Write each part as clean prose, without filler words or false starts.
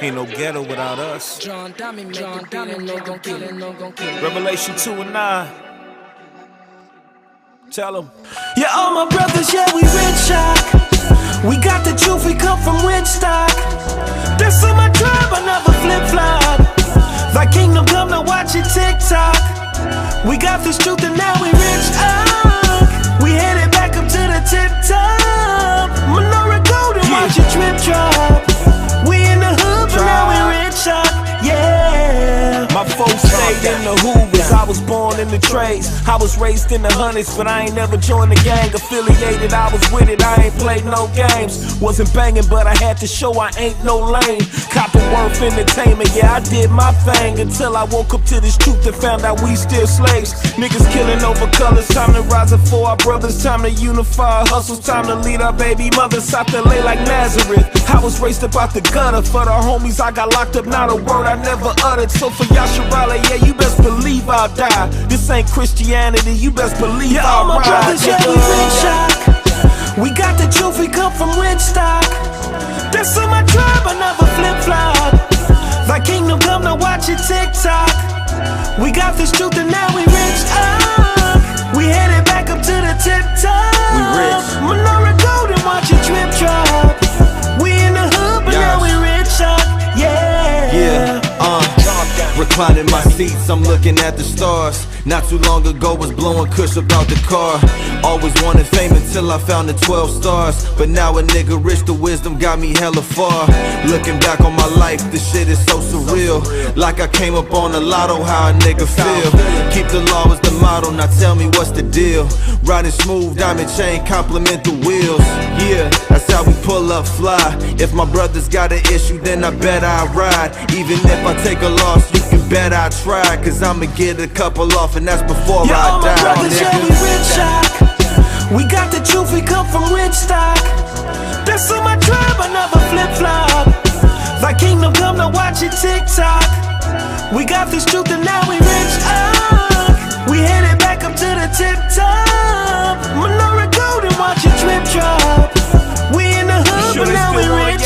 Ain't no ghetto without us. Revelation 2:9. Tell them. Yeah, all my brothers, yeah, we rich shock. We got the truth, we come from rich stock. That's on my tribe, I never flip-flop. Thy kingdom come, now watch it TikTok. We got this truth and now we rich We headed back up to the tip top. Menorah golden, watch it drip drop. We in the hood, but now we rich yeah. My folks stayed in the Hoovers, I was born in the trades. I was raised in the hundreds, but I ain't never joined the gang. Affiliated, I was with it, I ain't played no games. Wasn't banging, but I had to show I ain't no lame. Copperworth Entertainment, yeah, I did my thing. Until I woke up to this truth and found out we still slaves. Niggas killing over colors, time to rise up for our brothers. Time to unify our hustles, time to lead our baby mothers out to lay like Nazareth. I was raised up out the gutter, for the homies I got locked up, not a word I never uttered. So for Yasharahla, yeah, you best believe I'll die. This ain't Christianity, you best believe I'll ride. All my brothers, yeah, we rich shock. We got the truth, we come from rich stock. That's on my tribe, I never flip-flop. Thy kingdom come, now watch it TikTok. We got this truth and now we rich We headed back up to the tip top. We rich. Menorah golden, watch it drip drop. We in the hood, but now we rich yeah. Reclining my seats, I'm looking at the stars. Not too long ago was blowing kush about the car. Always wanted fame until I found the 12 stars. But now a nigga rich, the wisdom got me hella far. Looking back on my life, this shit is so surreal. Like I came up on the lotto, how a nigga feel. Keep the law as the motto, now tell me what's the deal. Riding smooth, diamond chain, compliment the wheels. Yeah, that's how we pull up fly. If my brothers got an issue, then I bet I ride. Even if I take a loss, you can bet I try. Cause I'ma get a couple off, and that's before I die. All my brothers, yeah, we rich shock. We got the truth, we come from rich stock. That's on my tribe, I never flip-flop. Thy kingdom come, now watch it TikTok. We got this truth and now we rich We headed back up to the tip top. Menorah golden, watch it drip drop. We in the hood, but now we rich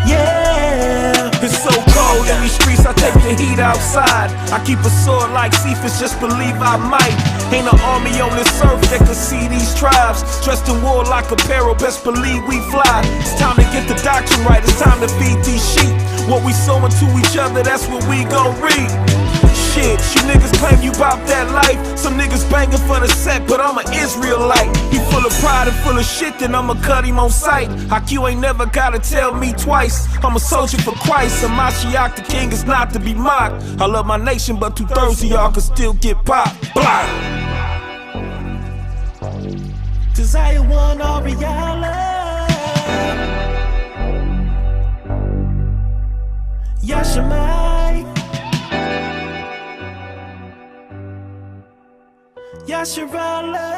yeah. It's so cold in these streets, I take the heat outside. I keep a sword like Cephas, just believe I might. Ain't an army on this earth that can see these tribes. Dressed in warlike apparel, best believe we fly. It's time to get the doctrine right, it's time to feed these sheep. What we sow into each other, that's what we gon' reap. Shit, you niggas claim you bout that life. Some niggas banging for the set, but I'm an Israelite. He full of pride and full of shit, then I'ma cut him on sight. IQ ain't never gotta tell me twice. I'm a soldier for Christ, and Mashiach the king is not to be mocked. I love my nation, but 2/3 of y'all can still get popped. Blah. Desire one Ariala. Yashami. Yasharahla.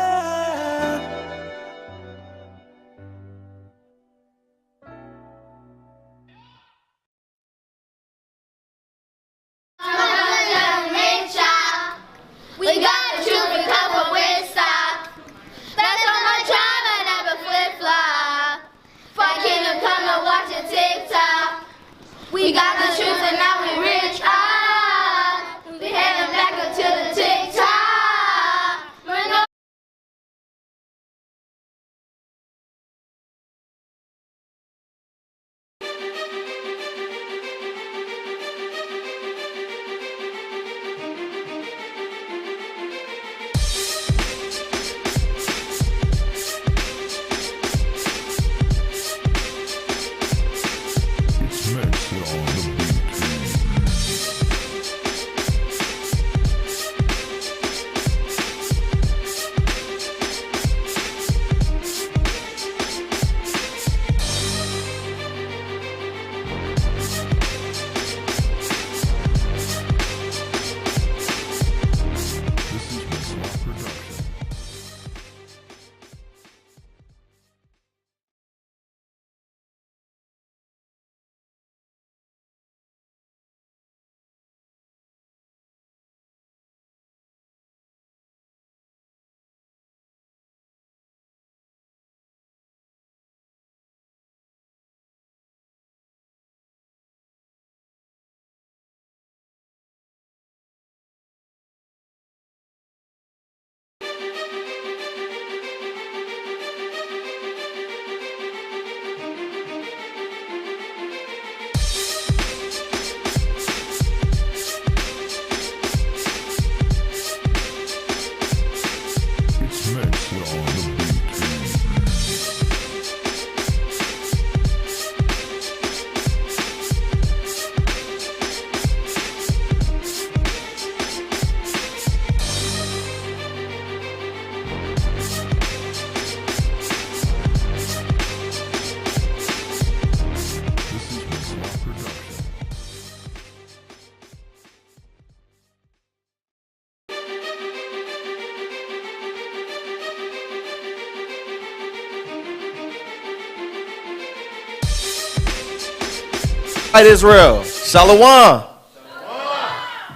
Right, Israel. Shalom.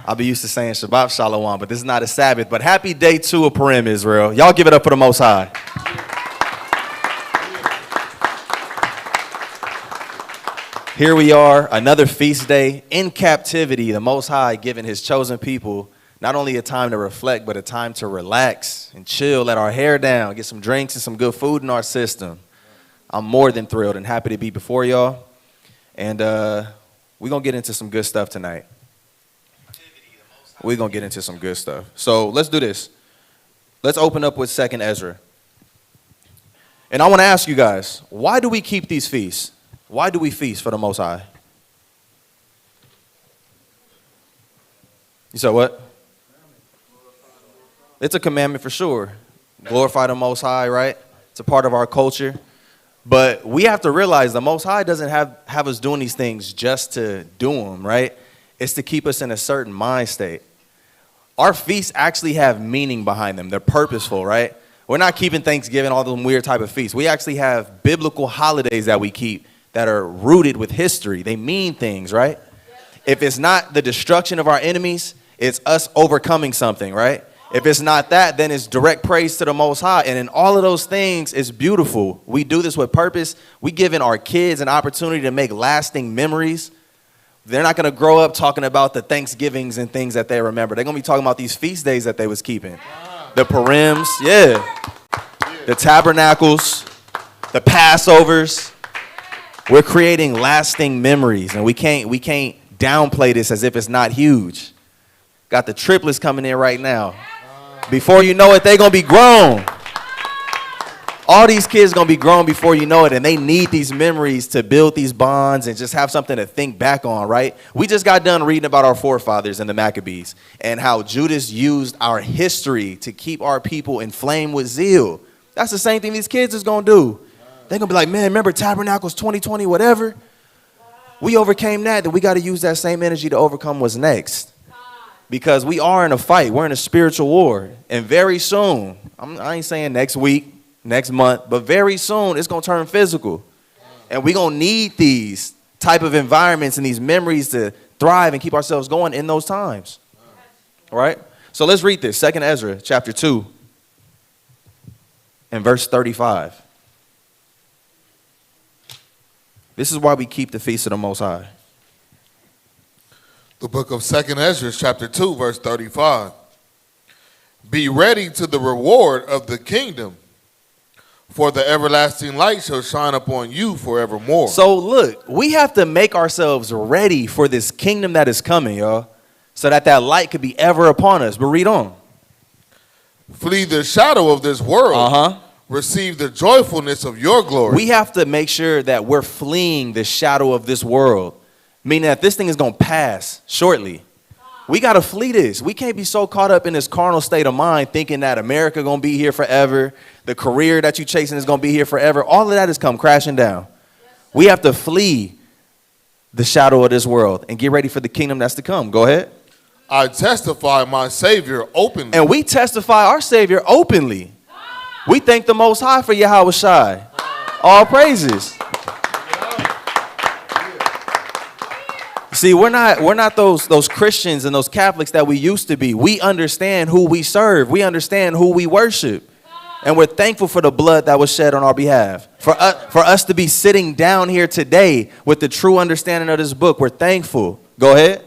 I'll be used to saying Shabbat Shalom, but this is not a Sabbath. But happy day 2 of Purim, Israel. Y'all give it up for the Most High. Here we are, another feast day in captivity. The Most High giving his chosen people not only a time to reflect, but a time to relax and chill, let our hair down, get some drinks and some good food in our system. I'm more than thrilled and happy to be before y'all. And we're going to get into some good stuff tonight. We're going to get into some good stuff. So let's do this. Let's open up with 2nd Ezra. And I want to ask you guys, why do we keep these feasts? Why do we feast for the Most High? You said what? It's a commandment for sure. Glorify the Most High, right? It's a part of our culture. But we have to realize the Most High doesn't have us doing these things just to do them, right? It's to keep us in a certain mind state. Our feasts actually have meaning behind them. They're purposeful, right? We're not keeping Thanksgiving, all them weird type of feasts. We actually have biblical holidays that we keep that are rooted with history. They mean things, right? If it's not the destruction of our enemies, it's us overcoming something, right? If it's not that, then it's direct praise to the Most High. And in all of those things, it's beautiful. We do this with purpose. We giving our kids an opportunity to make lasting memories. They're not going to grow up talking about the Thanksgivings and things that they remember. They're going to be talking about these feast days that they was keeping. The Purims, yeah. The Tabernacles, the Passovers. We're creating lasting memories, and we can't downplay this as if it's not huge. Got the triplets coming in right now. Before you know it, they're going to be grown. All these kids going to be grown before you know it, and they need these memories to build these bonds and just have something to think back on, right? We just got done reading about our forefathers and the Maccabees and how Judas used our history to keep our people inflamed with zeal. That's the same thing these kids is going to do. They're going to be like, man, remember Tabernacles 2020, whatever? We overcame that, then we got to use that same energy to overcome what's next. Because we are in a fight. We're in a spiritual war. And very soon, I ain't saying next week, next month, but very soon it's going to turn physical. And we're going to need these type of environments and these memories to thrive and keep ourselves going in those times. All right? So let's read this. 2nd Ezra, chapter 2, and verse 35. This is why we keep the feast of the Most High. The book of 2nd Ezra, chapter 2, verse 35. Be ready to the reward of the kingdom, for the everlasting light shall shine upon you forevermore. So look, we have to make ourselves ready for this kingdom that is coming, y'all, so that light could be ever upon us. But read on. Flee the shadow of this world. Receive the joyfulness of your glory. We have to make sure that we're fleeing the shadow of this world, meaning that this thing is going to pass shortly. We got to flee this. We can't be so caught up in this carnal state of mind thinking that America going to be here forever. The career that you're chasing is going to be here forever. All of that has come crashing down. We have to flee the shadow of this world and get ready for the kingdom that's to come. Go ahead. I testify my Savior openly. And we testify our Savior openly. We thank the Most High for Yahweh Shai. All praises. See, we're not those Christians and those Catholics that we used to be. We understand who we serve. We understand who we worship. And we're thankful for the blood that was shed on our behalf. For us to be sitting down here today with the true understanding of this book, we're thankful. Go ahead.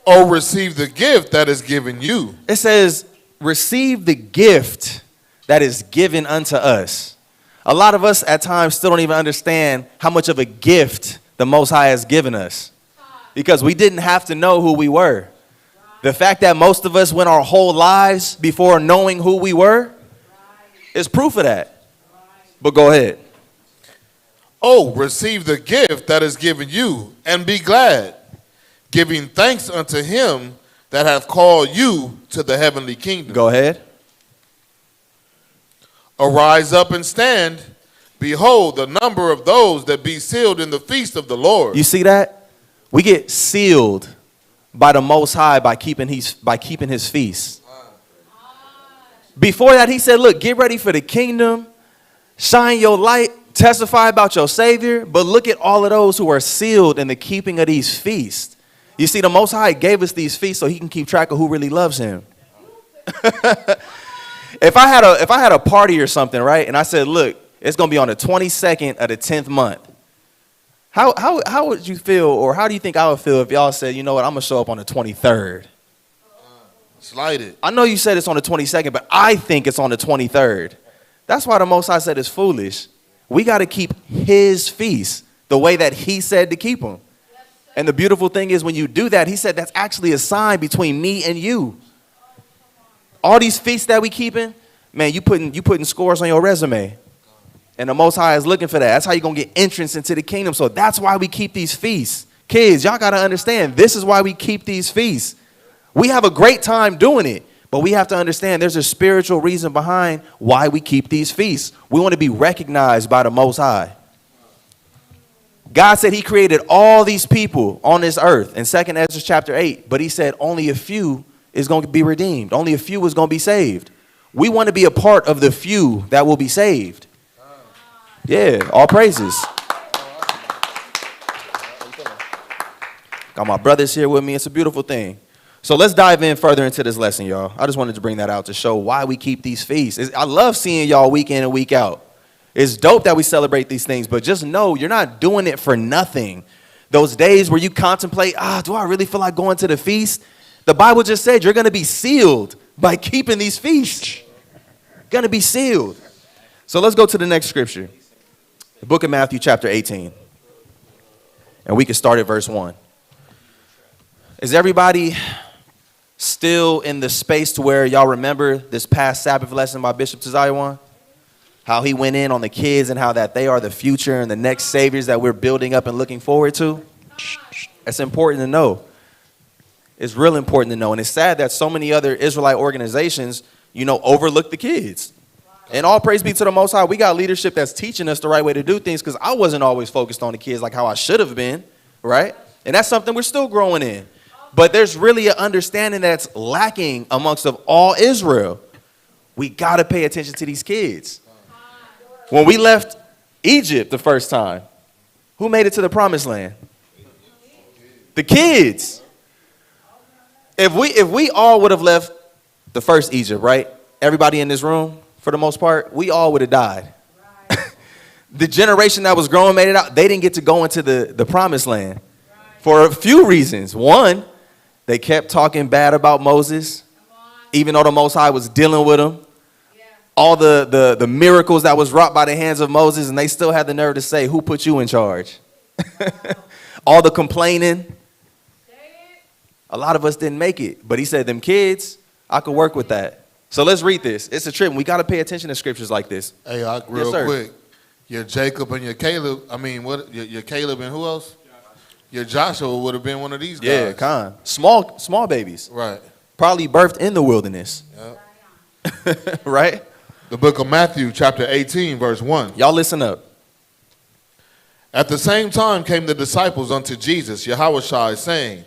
Oh, receive the gift that is given you. It says, receive the gift that is given unto us. A lot of us at times still don't even understand how much of a gift the Most High has given us, because we didn't have to know who we were. The fact that most of us went our whole lives before knowing who we were is proof of that. But go ahead. Oh, receive the gift that is given you and be glad, giving thanks unto him that hath called you to the heavenly kingdom. Go ahead. Arise up and stand. Behold, the number of those that be sealed in the feast of the Lord. You see that? We get sealed by the Most High by keeping his feast. Before that, he said, look, get ready for the kingdom. Shine your light testify about your Savior, but look at all of those who are sealed in the keeping of these feasts. You see, the Most High gave us these feasts so he can keep track of who really loves him. If I had a party or something, right, and I said, look, it's going to be on the 22nd of the 10th month, how would you feel, or how do you think I would feel if y'all said, you know what, I'm going to show up on the 23rd? Slide it. I know you said it's on the 22nd, but I think it's on the 23rd. That's why the Most High said it's foolish. We got to keep his feasts the way that he said to keep them. And the beautiful thing is when you do that, he said that's actually a sign between me and you. All these feasts that we keeping, man, you putting scores on your resume. And the Most High is looking for that. That's how you're going to get entrance into the kingdom. So that's why we keep these feasts. Kids, y'all got to understand, this is why we keep these feasts. We have a great time doing it, but we have to understand there's a spiritual reason behind why we keep these feasts. We want to be recognized by the Most High. God said he created all these people on this earth in 2 Ezra chapter 8, but he said only a few is going to be redeemed. Only a few is going to be saved. We want to be a part of the few that will be saved. Yeah, all praises. Got my brothers here with me. It's a beautiful thing. So let's dive in further into this lesson, y'all. I just wanted to bring that out to show why we keep these feasts. I love seeing y'all week in and week out. It's dope that we celebrate these things, but just know you're not doing it for nothing. Those days where you contemplate, do I really feel like going to the feast? The Bible just said you're going to be sealed by keeping these feasts. Going to be sealed. So let's go to the next scripture. The book of Matthew chapter 18. And we can start at verse 1. Is everybody still in the space to where y'all remember this past Sabbath lesson by Bishop Tazaiwan? How he went in on the kids and how that they are the future and the next saviors that we're building up and looking forward to? It's important to know. It's real important to know. And it's sad that so many other Israelite organizations, overlook the kids. And all praise be to the Most High. We got leadership that's teaching us the right way to do things, because I wasn't always focused on the kids like how I should have been, right? And that's something we're still growing in. But there's really an understanding that's lacking amongst of all Israel. We got to pay attention to these kids. When we left Egypt the first time, who made it to the promised land? The kids. If we all would have left the first Egypt, right? Everybody in this room, for the most part, we all would have died. The generation that was growing made it out. They didn't get to go into the promised land for a few reasons. One, they kept talking bad about Moses, even though the Most High was dealing with them. All the miracles that was wrought by the hands of Moses, and they still had the nerve to say, who put you in charge? All the complaining. A lot of us didn't make it. But he said, them kids, I could work with that. So let's read this. It's a trip. We got to pay attention to scriptures like this. Hey, real quick. Your Jacob and your Caleb, your Caleb and who else? Your Joshua would have been one of these guys. Yeah, small babies. Right. Probably birthed in the wilderness. Yep. Right? The book of Matthew, chapter 18, verse 1. Y'all listen up. At the same time came the disciples unto Jesus, Yahushua, saying,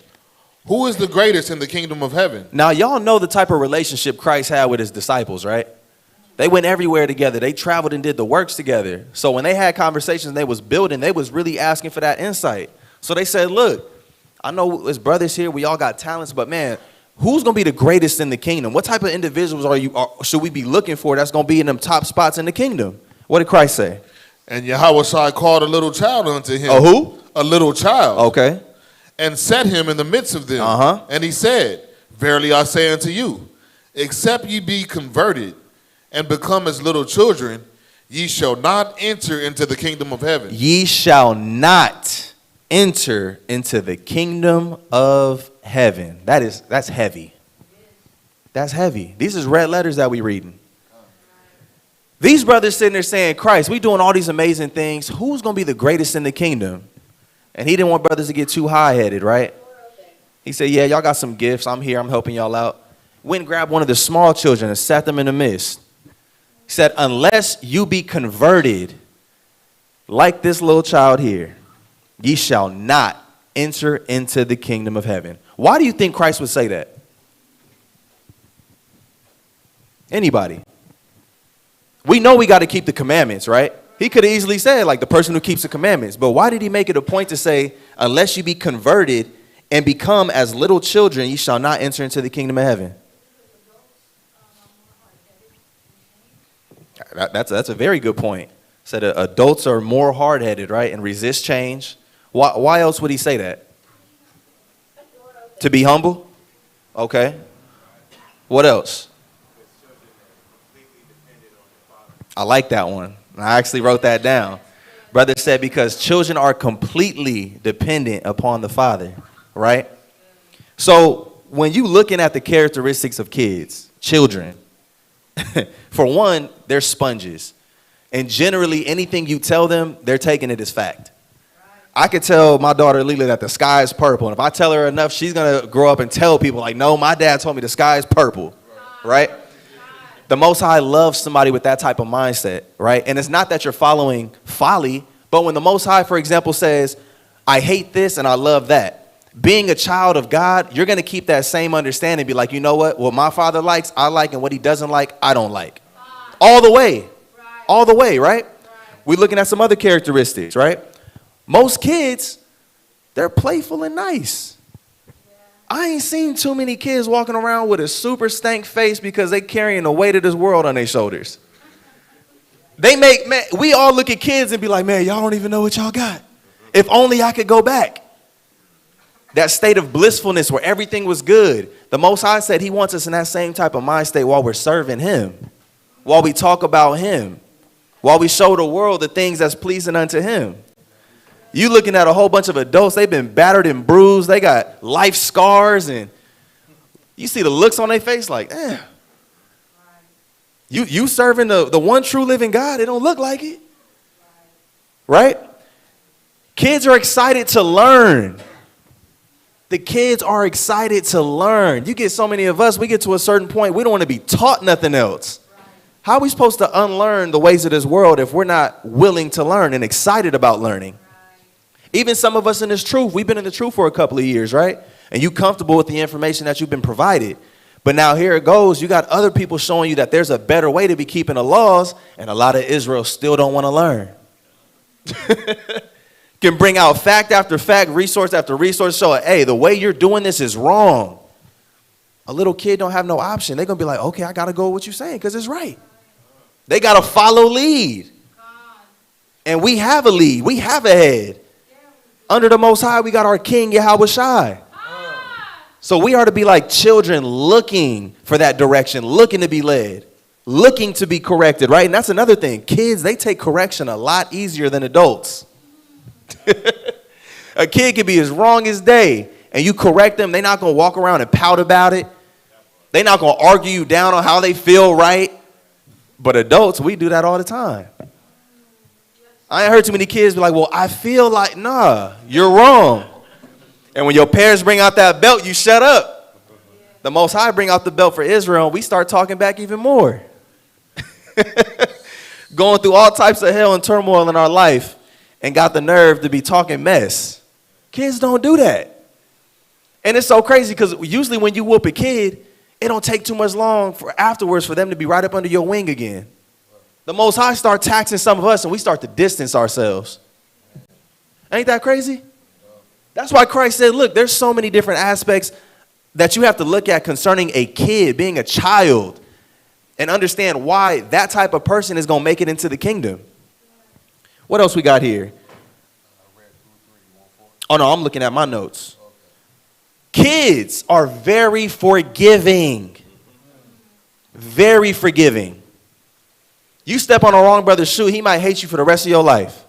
who is the greatest in the kingdom of heaven? Now, y'all know the type of relationship Christ had with his disciples, right? They went everywhere together. They traveled and did the works together. So when they had conversations, they was building, they was really asking for that insight. So they said, look, I know as brothers here, we all got talents, but man, who's going to be the greatest in the kingdom? What type of individuals should we be looking for that's going to be in them top spots in the kingdom? What did Christ say? And Yahushua called a little child unto him. A who? A little child. Okay. And set him in the midst of them. And he said, verily I say unto you, except ye be converted and become as little children, ye shall not enter into the kingdom of heaven. Ye shall not enter into the kingdom of heaven. That's heavy. That's heavy. These is red letters that we reading. These brothers sitting there saying, Christ, we doing all these amazing things. Who's going to be the greatest in the kingdom? And he didn't want brothers to get too high-headed, right? He said, yeah, y'all got some gifts. I'm here. I'm helping y'all out. Went and grabbed one of the small children and sat them in the midst. He said, unless you be converted like this little child here, ye shall not enter into the kingdom of heaven. Why do you think Christ would say that? Anybody? We know we got to keep the commandments, right? He could have easily said, like, the person who keeps the commandments. But why did he make it a point to say, unless you be converted and become as little children, ye shall not enter into the kingdom of heaven? That's a very good point. Said adults are more hard-headed, right, and resist change. Why else would he say that? To be humble? Okay. What else? I like that one. I actually wrote that down. Brother said because children are completely dependent upon the father, right? So when you looking at the characteristics of kids, children, for one, they're sponges. And generally anything you tell them, they're taking it as fact. I could tell my daughter Lila that the sky is purple. And if I tell her enough, she's going to grow up and tell people like, no, my dad told me the sky is purple, right? The Most High loves somebody with that type of mindset, right? And it's not that you're following folly, but when the Most High, for example, says, I hate this and I love that. Being a child of God, you're going to keep that same understanding. Be like, you know what my father likes, I like, and what he doesn't like, I don't like. All the way. All the way, right? We're looking at some other characteristics, right? Most kids, they're playful and nice. I ain't seen too many kids walking around with a super stank face because they carrying the weight of this world on their shoulders. We all look at kids and be like, man, y'all don't even know what y'all got. If only I could go back. That state of blissfulness where everything was good. The Most High said he wants us in that same type of mind state while we're serving him, while we talk about him, while we show the world the things that's pleasing unto him. You looking at a whole bunch of adults, they've been battered and bruised. They got life scars, and you see the looks on their face like, you serving the one true living God, it don't look like it. Right? Kids are excited to learn. The kids are excited to learn. You get so many of us, we get to a certain point, we don't want to be taught nothing else. How are we supposed to unlearn the ways of this world if we're not willing to learn and excited about learning? Even some of us in this truth, we've been in the truth for a couple of years, right? And you comfortable with the information that you've been provided. But now here it goes. You got other people showing you that there's a better way to be keeping the laws, and a lot of Israel still don't want to learn. Can bring out fact after fact, resource after resource, show it, hey, the way you're doing this is wrong. A little kid don't have no option. They're going to be like, okay, I got to go with what you're saying because it's right. They got to follow lead. And we have a lead. We have a head. Under the Most High, we got our King, Yahweh. So we are to be like children looking for that direction, looking to be led, looking to be corrected, right? And that's another thing. Kids, they take correction a lot easier than adults. A kid can be as wrong as day, and you correct them. They're not going to walk around and pout about it. They're not going to argue you down on how they feel right. But adults, we do that all the time. I ain't heard too many kids be like, well, I feel like, nah, you're wrong. And when your parents bring out that belt, you shut up. The Most High bring out the belt for Israel, and we start talking back even more. Going through all types of hell and turmoil in our life and got the nerve to be talking mess. Kids don't do that. And it's so crazy because usually when you whoop a kid, it don't take too much long afterwards for them to be right up under your wing again. The Most High start taxing some of us and we start to distance ourselves. Ain't that crazy? That's why Christ said, look, there's so many different aspects that you have to look at concerning a kid, being a child, and understand why that type of person is going to make it into the kingdom. What else we got here? Oh, no, I'm looking at my notes. Kids are very forgiving. Very forgiving. You step on a wrong brother's shoe, he might hate you for the rest of your life.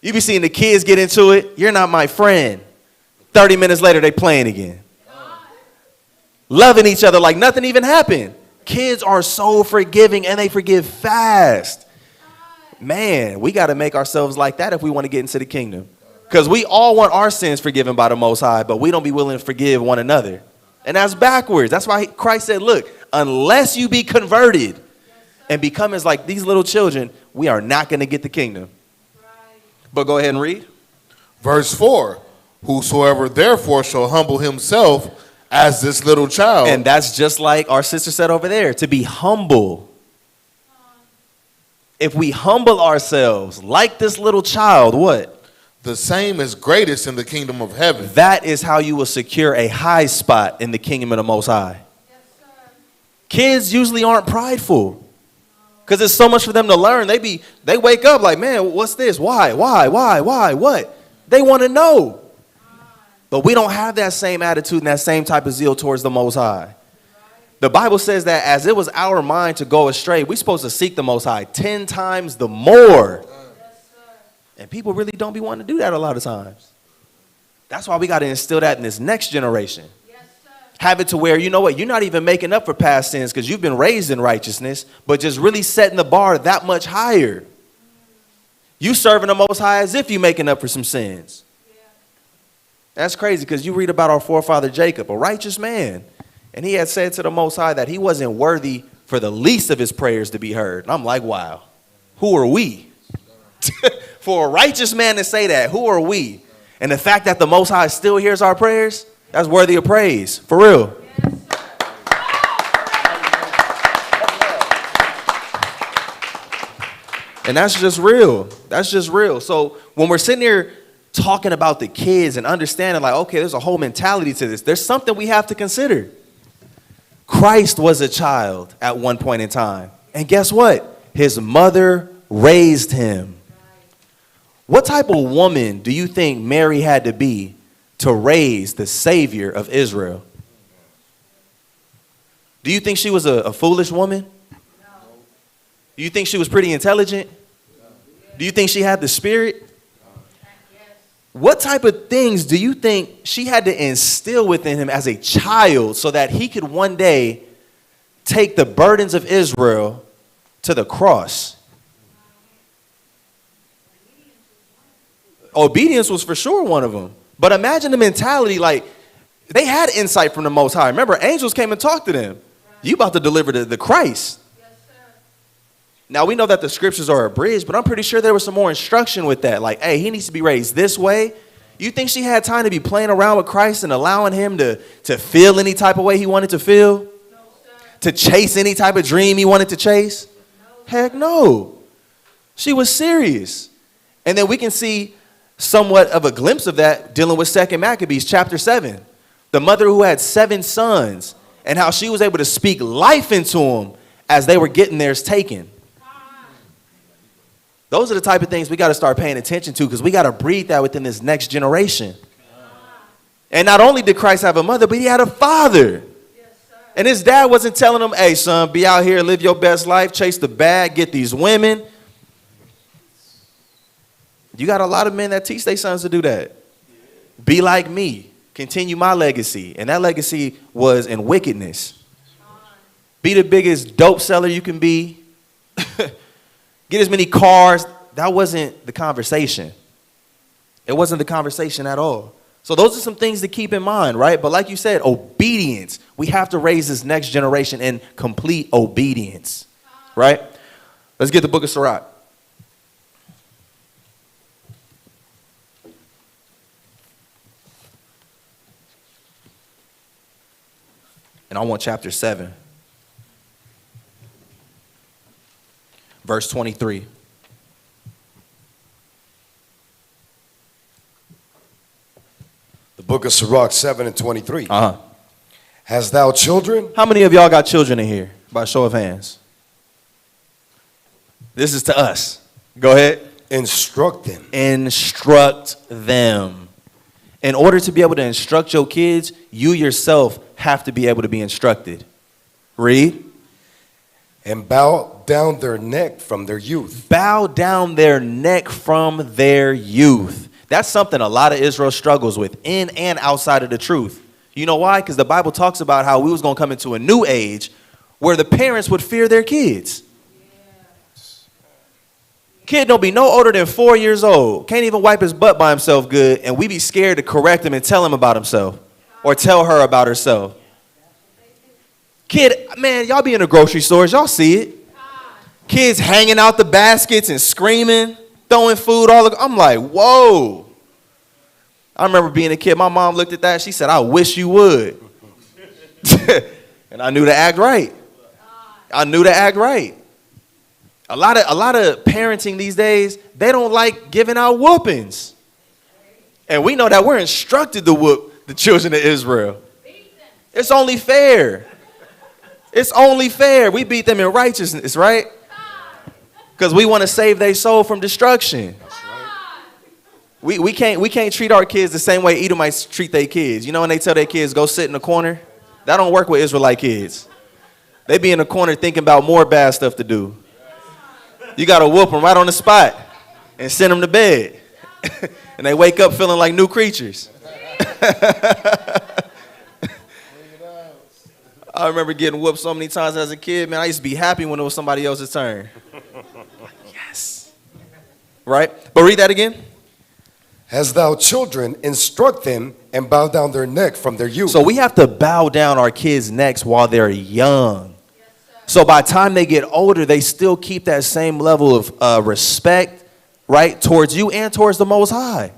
You be seeing the kids get into it. You're not my friend. 30 minutes later, they playing again. Loving each other like nothing even happened. Kids are so forgiving and they forgive fast. Man, we got to make ourselves like that if we want to get into the kingdom. Because we all want our sins forgiven by the Most High, but we don't be willing to forgive one another. And that's backwards. That's why Christ said, look, unless you be converted and become as like these little children, we are not going to get the kingdom. But go ahead and read. Verse 4, whosoever therefore shall humble himself as this little child. And that's just like our sister said over there, to be humble. if we humble ourselves like this little child, what? The same is greatest in the kingdom of heaven. That is how you will secure a high spot in the kingdom of the Most High. Kids usually aren't prideful because it's so much for them to learn. They wake up like, man, what's this? Why, what? They want to know. But we don't have that same attitude and that same type of zeal towards the Most High. The Bible says that as it was our mind to go astray, we're supposed to seek the Most High 10 times the more. And people really don't be wanting to do that a lot of times. That's why we got to instill that in this next generation. Have it to where, you know what, you're not even making up for past sins because you've been raised in righteousness, but just really setting the bar that much higher. You serving the Most High as if you're making up for some sins. That's crazy because you read about our forefather Jacob, a righteous man. And he had said to the Most High that he wasn't worthy for the least of his prayers to be heard. And I'm like, wow, who are we? For a righteous man to say that, who are we? And the fact that the Most High still hears our prayers, that's worthy of praise, for real. And that's just real. That's just real. So when we're sitting here talking about the kids and understanding like, okay, there's a whole mentality to this. There's something we have to consider. Christ was a child at one point in time. And guess what? His mother raised him. What type of woman do you think Mary had to be to raise the Savior of Israel? Do you think she was a foolish woman? No. Do you think she was pretty intelligent? No. Do you think she had the Spirit? No. What type of things do you think she had to instill within him as a child so that he could one day take the burdens of Israel to the cross? Obedience was for sure one of them. But imagine the mentality, like, they had insight from the Most High. Remember, angels came and talked to them. You about to deliver the Christ. Yes, sir. Now, we know that the scriptures are abridged, but I'm pretty sure there was some more instruction with that. Like, hey, he needs to be raised this way. You think she had time to be playing around with Christ and allowing him to feel any type of way he wanted to feel? No, sir. To chase any type of dream he wanted to chase? No, heck no. She was serious. And then we can see somewhat of a glimpse of that dealing with 2 Maccabees chapter 7. The mother who had 7 sons and how she was able to speak life into them as they were getting theirs taken. Those are the type of things we got to start paying attention to because we got to breed that within this next generation. And not only did Christ have a mother, but he had a father. And his dad wasn't telling him, hey, son, be out here, live your best life, chase the bag, get these women. You got a lot of men that teach their sons to do that. Be like me. Continue my legacy. And that legacy was in wickedness. Be the biggest dope seller you can be. Get as many cars. That wasn't the conversation. It wasn't the conversation at all. So those are some things to keep in mind, right? But like you said, obedience. We have to raise this next generation in complete obedience, right? Let's get the book of Sirach. And I want chapter 7, verse 23. The book of Sirach 7 and 23. Hast thou children? How many of y'all got children in here? By show of hands. This is to us. Go ahead. Instruct them. Instruct them. In order to be able to instruct your kids, you yourself have to be able to be instructed. Read. And bow down their neck from their youth. Bow down their neck from their youth. That's something a lot of Israel struggles with in and outside of the truth. You know why? Because the Bible talks about how we was going to come into a new age where the parents would fear their kids. Kid don't be no older than 4 years old. Can't even wipe his butt by himself good. And we be scared to correct him and tell him about himself. Or tell her about herself. Kid, man, y'all be in the grocery stores. Y'all see it. Kids hanging out the baskets and screaming, throwing food all over. I'm like, whoa. I remember being a kid. My mom looked at that. She said, I wish you would. And I knew to act right. I knew to act right. A lot of parenting these days, they don't like giving out whoopings. And we know that we're instructed to whoop the children of Israel. It's only fair. It's only fair. We beat them in righteousness, right? Because we want to save their soul from destruction. We can't treat our kids the same way Edomites treat their kids. You know when they tell their kids, go sit in the corner? That don't work with Israelite kids. They be in the corner thinking about more bad stuff to do. You got to whoop them right on the spot and send them to bed. And they wake up feeling like new creatures. I remember getting whooped so many times as a kid, man. I used to be happy when it was somebody else's turn. Yes. Right? But read that again. As thou children, instruct them and bow down their neck from their youth. So we have to bow down our kids' necks while they're young. So by the time they get older, they still keep that same level of respect, right, towards you and towards the Most High.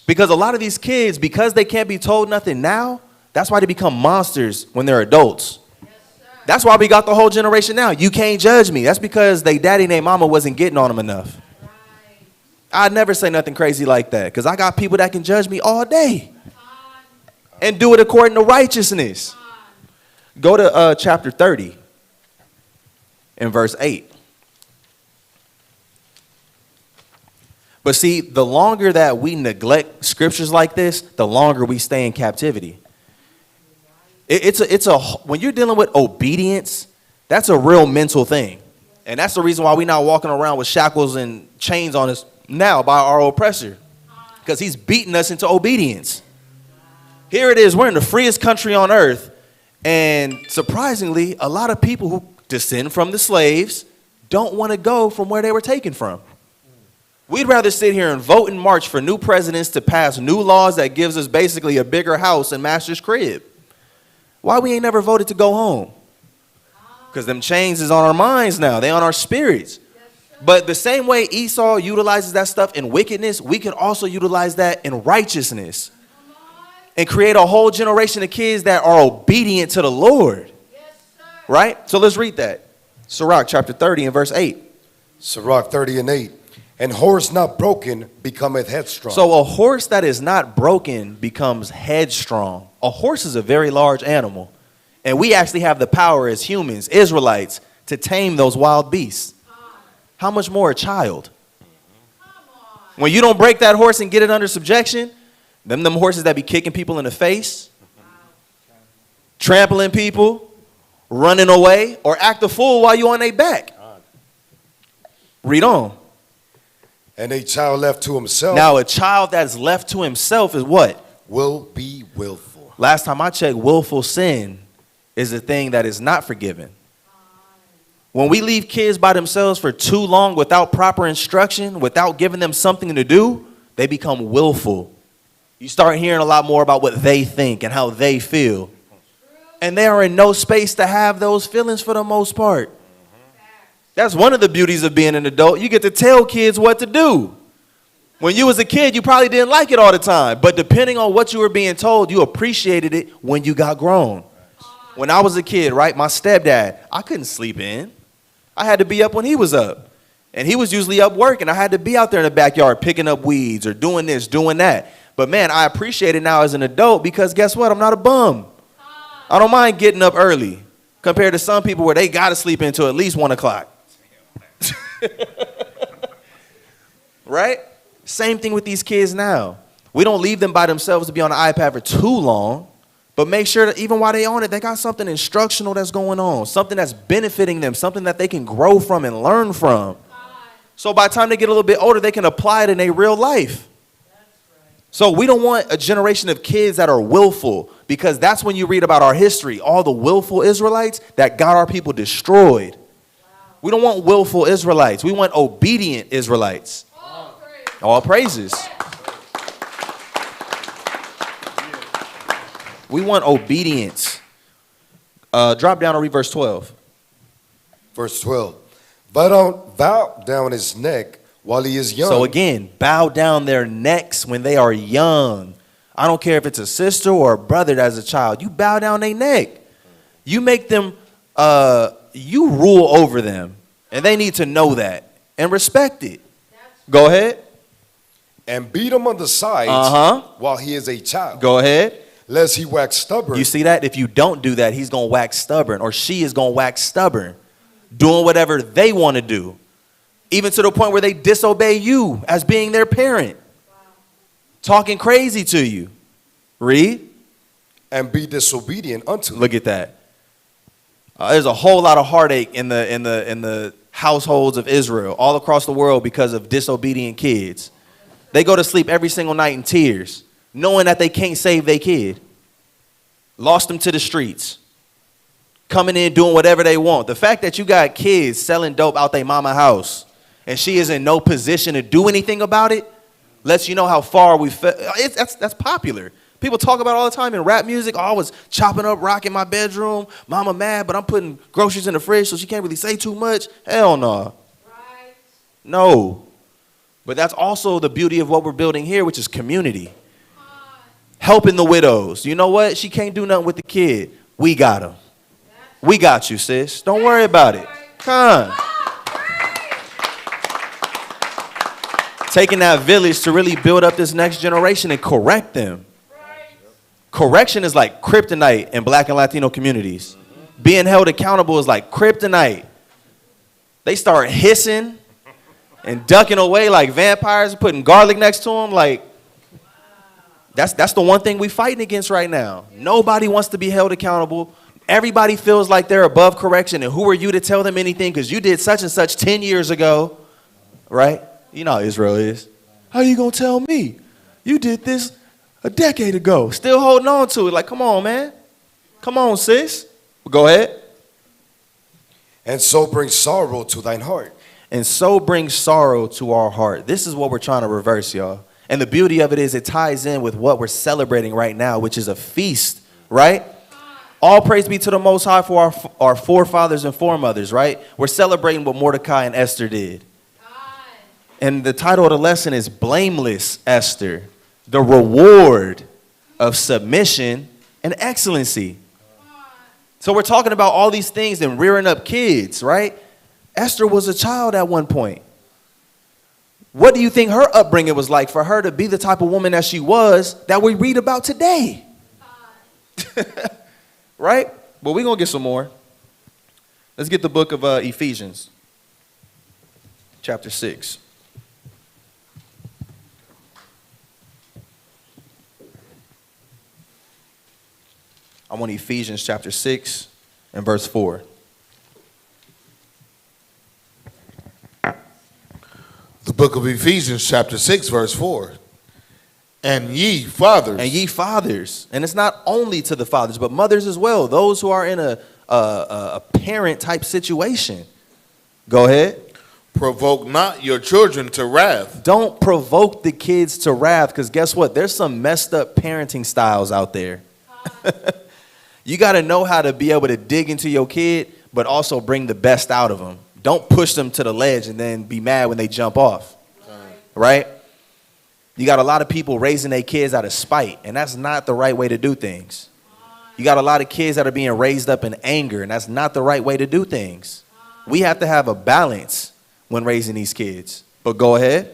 Because a lot of these kids, because they can't be told nothing now, that's why they become monsters when they're adults. That's why we got the whole generation now. You can't judge me. That's because they daddy and they mama wasn't getting on them enough. I'd never say nothing crazy like that because I got people that can judge me all day and do it according to righteousness. Go to chapter 30 and verse 8. But see, the longer that we neglect scriptures like this, the longer we stay in captivity. When you're dealing with obedience, that's a real mental thing. And that's the reason why we're not walking around with shackles and chains on us now by our oppressor, because he's beating us into obedience. Here it is, we're in the freest country on earth, and surprisingly, a lot of people who descend from the slaves don't want to go from where they were taken from. We'd rather sit here and vote and march for new presidents to pass new laws that gives us basically a bigger house and master's crib. Why we ain't never voted to go home? Because them chains is on our minds now. They on our spirits. But the same way Esau utilizes that stuff in wickedness, we can also utilize that in righteousness and create a whole generation of kids that are obedient to the Lord. Right? So let's read that. Sirach chapter 30 and verse 8. Sirach 30 and 8. And horse not broken becometh headstrong. So a horse that is not broken becomes headstrong. A horse is a very large animal. And we actually have the power as humans, Israelites, to tame those wild beasts. How much more a child? When you don't break that horse and get it under subjection, them horses that be kicking people in the face, trampling people, running away, or act a fool while you on their back. Read on. And a child left to himself. Now a child that's left to himself is what? Will be willful. Last time I checked, willful sin is a thing that is not forgiven. When we leave kids by themselves for too long without proper instruction, without giving them something to do, they become willful. You start hearing a lot more about what they think and how they feel. And they are in no space to have those feelings for the most part. That's one of the beauties of being an adult. You get to tell kids what to do. When you was a kid, you probably didn't like it all the time. But depending on what you were being told, you appreciated it when you got grown. When I was a kid, right, my stepdad, I couldn't sleep in. I had to be up when he was up. And he was usually up working. I had to be out there in the backyard picking up weeds or doing this, doing that. But man, I appreciate it now as an adult because guess what? I'm not a bum. I don't mind getting up early compared to some people where they got to sleep until at least 1 o'clock. Right? Same thing with these kids now. We don't leave them by themselves to be on the iPad for too long. But make sure that even while they're on it, they got something instructional that's going on, something that's benefiting them, something that they can grow from and learn from. So by the time they get a little bit older, they can apply it in their real life. So we don't want a generation of kids that are willful, because that's when you read about our history, all the willful Israelites that got our people destroyed. We don't want willful Israelites. We want obedient Israelites. All praises. We want obedience. Drop down and read verse 12. Verse 12. Bow down his neck while he is young. So again, bow down their necks when they are young. I don't care if it's a sister or a brother that's a child. You bow down their neck. You make them, you rule over them And they need to know that and respect it. Go ahead. And beat him on the sides while he is a child. Go ahead. Lest he wax stubborn. You see that? If you don't do that, he's going to wax stubborn, or she is going to wax stubborn, doing whatever they want to do, even to the point where they disobey you as being their parent, talking crazy to you. Read. And be disobedient unto. Look at that. There's a whole lot of heartache in the households of Israel all across the world because of disobedient kids. They go to sleep every single night in tears, knowing that they can't save their kid. Lost them to the streets, coming in doing whatever they want. The fact that you got kids selling dope out their mama house and she is in no position to do anything about it lets you know how far we fell. That's popular. People talk about it all the time in rap music. Oh, I was chopping up rock in my bedroom. Mama mad, but I'm putting groceries in the fridge so she can't really say too much. Hell no. Right. No. But that's also the beauty of what we're building here, which is community. Helping the widows. You know what? She can't do nothing with the kid. We got him. We got you, sis. Don't worry about it. Come on. Taking that village to really build up this next generation and correct them. Correction is like kryptonite in Black and Latino communities. Being held accountable is like kryptonite. They start hissing and ducking away like vampires, putting garlic next to them. Like, that's the one thing we're fighting against right now. Nobody wants to be held accountable. Everybody feels like they're above correction. And who are you to tell them anything? Because you did such and such 10 years ago. Right? You know how Israel is. How you going to tell me? You did this a decade ago. Still holding on to it. Like, come on, man. Come on, sis. Go ahead. And so bring sorrow to thine heart. And so bring sorrow to our heart. This is what we're trying to reverse, y'all. And the beauty of it is it ties in with what we're celebrating right now, which is a feast, right? All praise be to the Most High for our forefathers and foremothers, right? We're celebrating what Mordecai and Esther did. And the title of the lesson is Blameless Esther, the reward of submission and excellency. So we're talking about all these things and rearing up kids, right? Esther was a child at one point. What do you think her upbringing was like for her to be the type of woman that she was that we read about today? Right? Well, we're going to get some more. Let's get the book of Ephesians, chapter 6. I want Ephesians chapter 6 and verse 4. The book of Ephesians chapter 6 verse 4. And ye fathers. And ye fathers. And it's not only to the fathers, but mothers as well. Those who are in a parent type situation. Go ahead. Provoke not your children to wrath. Don't provoke the kids to wrath, because guess what? There's some messed up parenting styles out there. You got to know how to be able to dig into your kid, but also bring the best out of them. Don't push them to the ledge and then be mad when they jump off. Right? You got a lot of people raising their kids out of spite, and that's not the right way to do things. You got a lot of kids that are being raised up in anger, and that's not the right way to do things. We have to have a balance when raising these kids. But go ahead.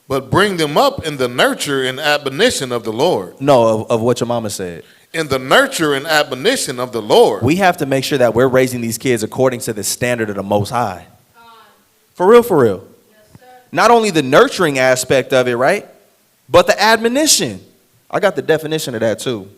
But bring them up in the nurture and admonition of the Lord. No, of what your mama said. In the nurture and admonition of the Lord. We have to make sure that we're raising these kids according to the standard of the Most High. For real, for real. Not only the nurturing aspect of it, right? But the admonition. I got the definition of that too.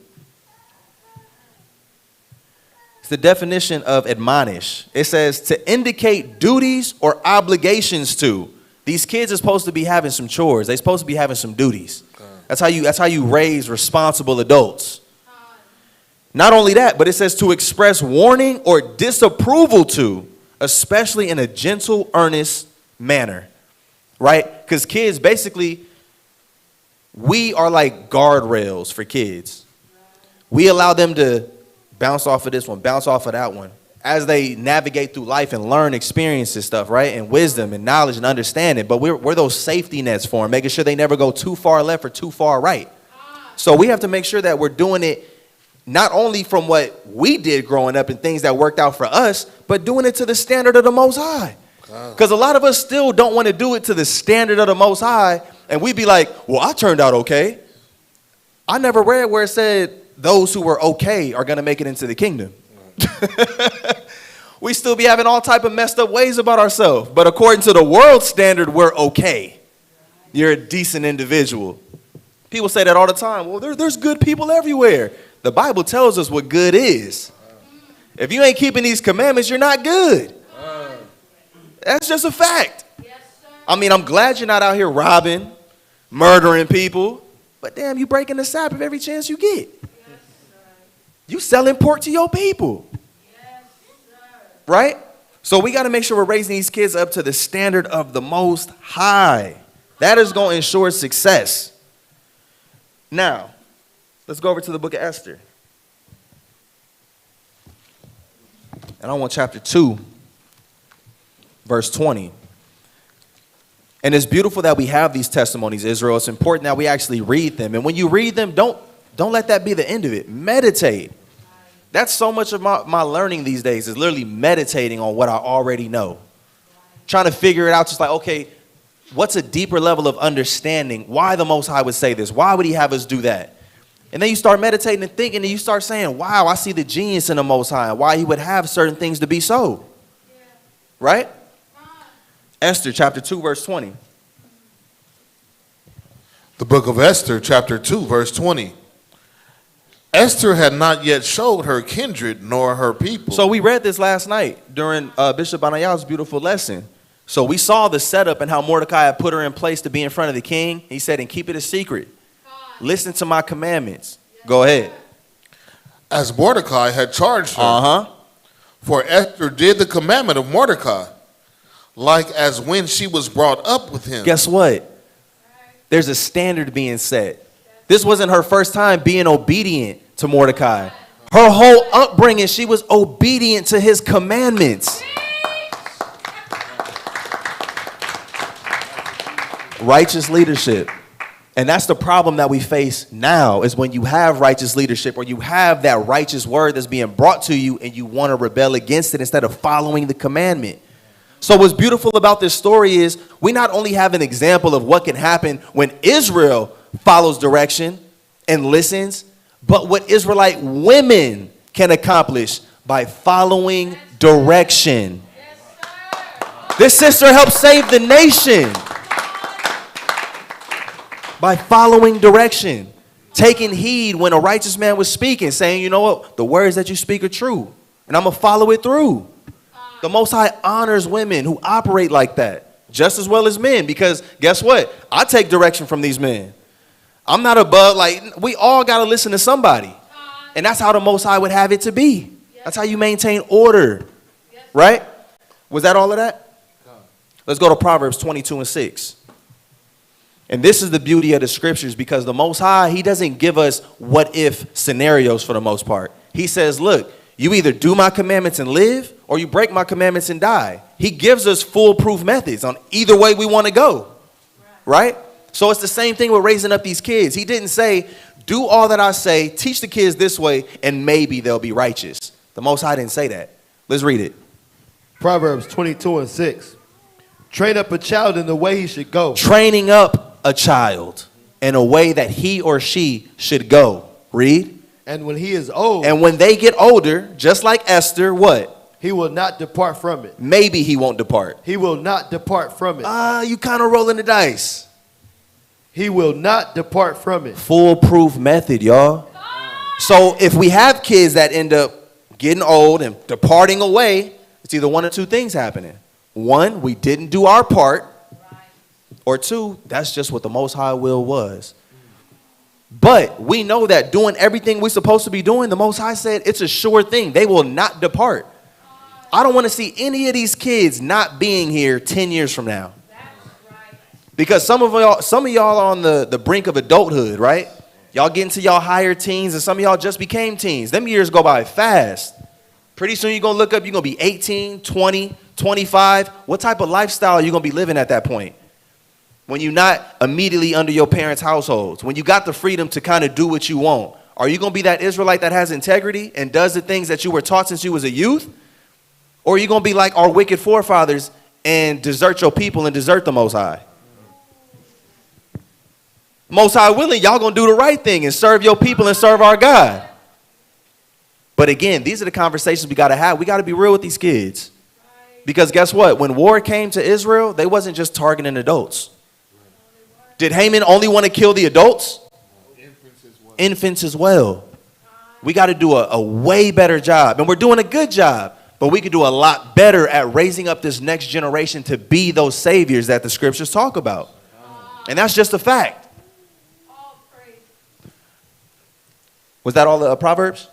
It's the definition of admonish. It says to indicate duties or obligations to. These kids are supposed to be having some chores. They're supposed to be having some duties. That's how you raise responsible adults. Not only that, but it says to express warning or disapproval to, especially in a gentle, earnest manner, right? Because kids, basically, we are like guardrails for kids. We allow them to bounce off of this one, bounce off of that one, as they navigate through life and learn experiences stuff, right? And wisdom and knowledge and understanding. But we're those safety nets for them, making sure they never go too far left or too far right. So we have to make sure that we're doing it not only from what we did growing up and things that worked out for us, but doing it to the standard of the Most High. Because a lot of us still don't want to do it to the standard of the Most High, and we be like, well, I turned out okay. I never read where it said those who were okay are going to make it into the kingdom. We still be having all type of messed up ways about ourselves. But according to the world standard, we're okay. You're a decent individual. People say that all the time. Well, there's good people everywhere. The Bible tells us what good is. If you ain't keeping these commandments, you're not good. That's just a fact. I mean, I'm glad you're not out here robbing, murdering people. But damn, you breaking the Sabbath every chance you get. You selling pork to your people. Right? So we got to make sure we're raising these kids up to the standard of the Most High. That is going to ensure success. Now, let's go over to the book of Esther. And I want chapter 2, verse 20. And it's beautiful that we have these testimonies, Israel. It's important that we actually read them. And when you read them, don't let that be the end of it. Meditate. That's so much of my learning these days is literally meditating on what I already know. Trying to figure it out, just like, okay, what's a deeper level of understanding? Why the Most High would say this? Why would he have us do that? And then you start meditating and thinking, and you start saying, wow, I see the genius in the Most High, and why he would have certain things to be so. Right? Esther chapter 2, verse 20. The book of Esther, chapter 2, verse 20. Esther had not yet showed her kindred nor her people. So we read this last night during Bishop Anayah's beautiful lesson. So we saw the setup and how Mordecai had put her in place to be in front of the king. He said, and keep it a secret. Listen to my commandments. Go ahead. As Mordecai had charged her. For Esther did the commandment of Mordecai, like as when she was brought up with him. Guess what? There's a standard being set. This wasn't her first time being obedient to Mordecai. Her whole upbringing, she was obedient to his commandments. Righteous leadership. And that's the problem that we face now, is when you have righteous leadership, or you have that righteous word that's being brought to you and you want to rebel against it instead of following the commandment. So what's beautiful about this story is we not only have an example of what can happen when Israel follows direction and listens, but what Israelite women can accomplish by following direction. This sister helped save the nation by following direction, taking heed when a righteous man was speaking, saying, you know what, the words that you speak are true, and I'm going to follow it through. The Most High honors women who operate like that, just as well as men, because guess what? I take direction from these men. I'm not above, like, we all got to listen to somebody. And that's how the Most High would have it to be. That's how you maintain order, right? Was that all of that? Let's go to Proverbs 22 and 6. And this is the beauty of the scriptures, because the Most High, he doesn't give us what if scenarios for the most part. He says, look, you either do my commandments and live, or you break my commandments and die. He gives us foolproof methods on either way we want to go, right? So it's the same thing with raising up these kids. He didn't say, do all that I say, teach the kids this way, and maybe they'll be righteous. The Most High didn't say that. Let's read it. Proverbs 22 and 6. Train up a child in the way he should go. Training up a child in a way that he or she should go. Read. And when he is old. And when they get older, just like Esther, what? He will not depart from it. Maybe he won't depart. He will not depart from it. You kind of rolling the dice. He will not depart from it. Foolproof method, y'all. So if we have kids that end up getting old and departing away, it's either one or two things happening. One, we didn't do our part. Or two, that's just what the Most High will was. But we know that doing everything we're supposed to be doing, the Most High said it's a sure thing. They will not depart. I don't want to see any of these kids not being here 10 years from now. Because some of y'all are on the brink of adulthood, right? Y'all get into y'all higher teens, and some of y'all just became teens. Them years go by fast. Pretty soon you're going to look up, you're going to be 18, 20, 25. What type of lifestyle are you going to be living at that point? When you're not immediately under your parents' households, when you got the freedom to kind of do what you want, are you going to be that Israelite that has integrity and does the things that you were taught since you was a youth? Or are you going to be like our wicked forefathers and desert your people and desert the Most High? Most High willing, y'all gonna do the right thing and serve your people and serve our God. But again, these are the conversations we gotta have. We gotta be real with these kids. Because guess what? When war came to Israel, they wasn't just targeting adults. Did Haman only want to kill the adults? Infants as well. We got to do a way better job. And we're doing a good job. But we could do a lot better at raising up this next generation to be those saviors that the scriptures talk about. And that's just a fact. Was that all the Proverbs?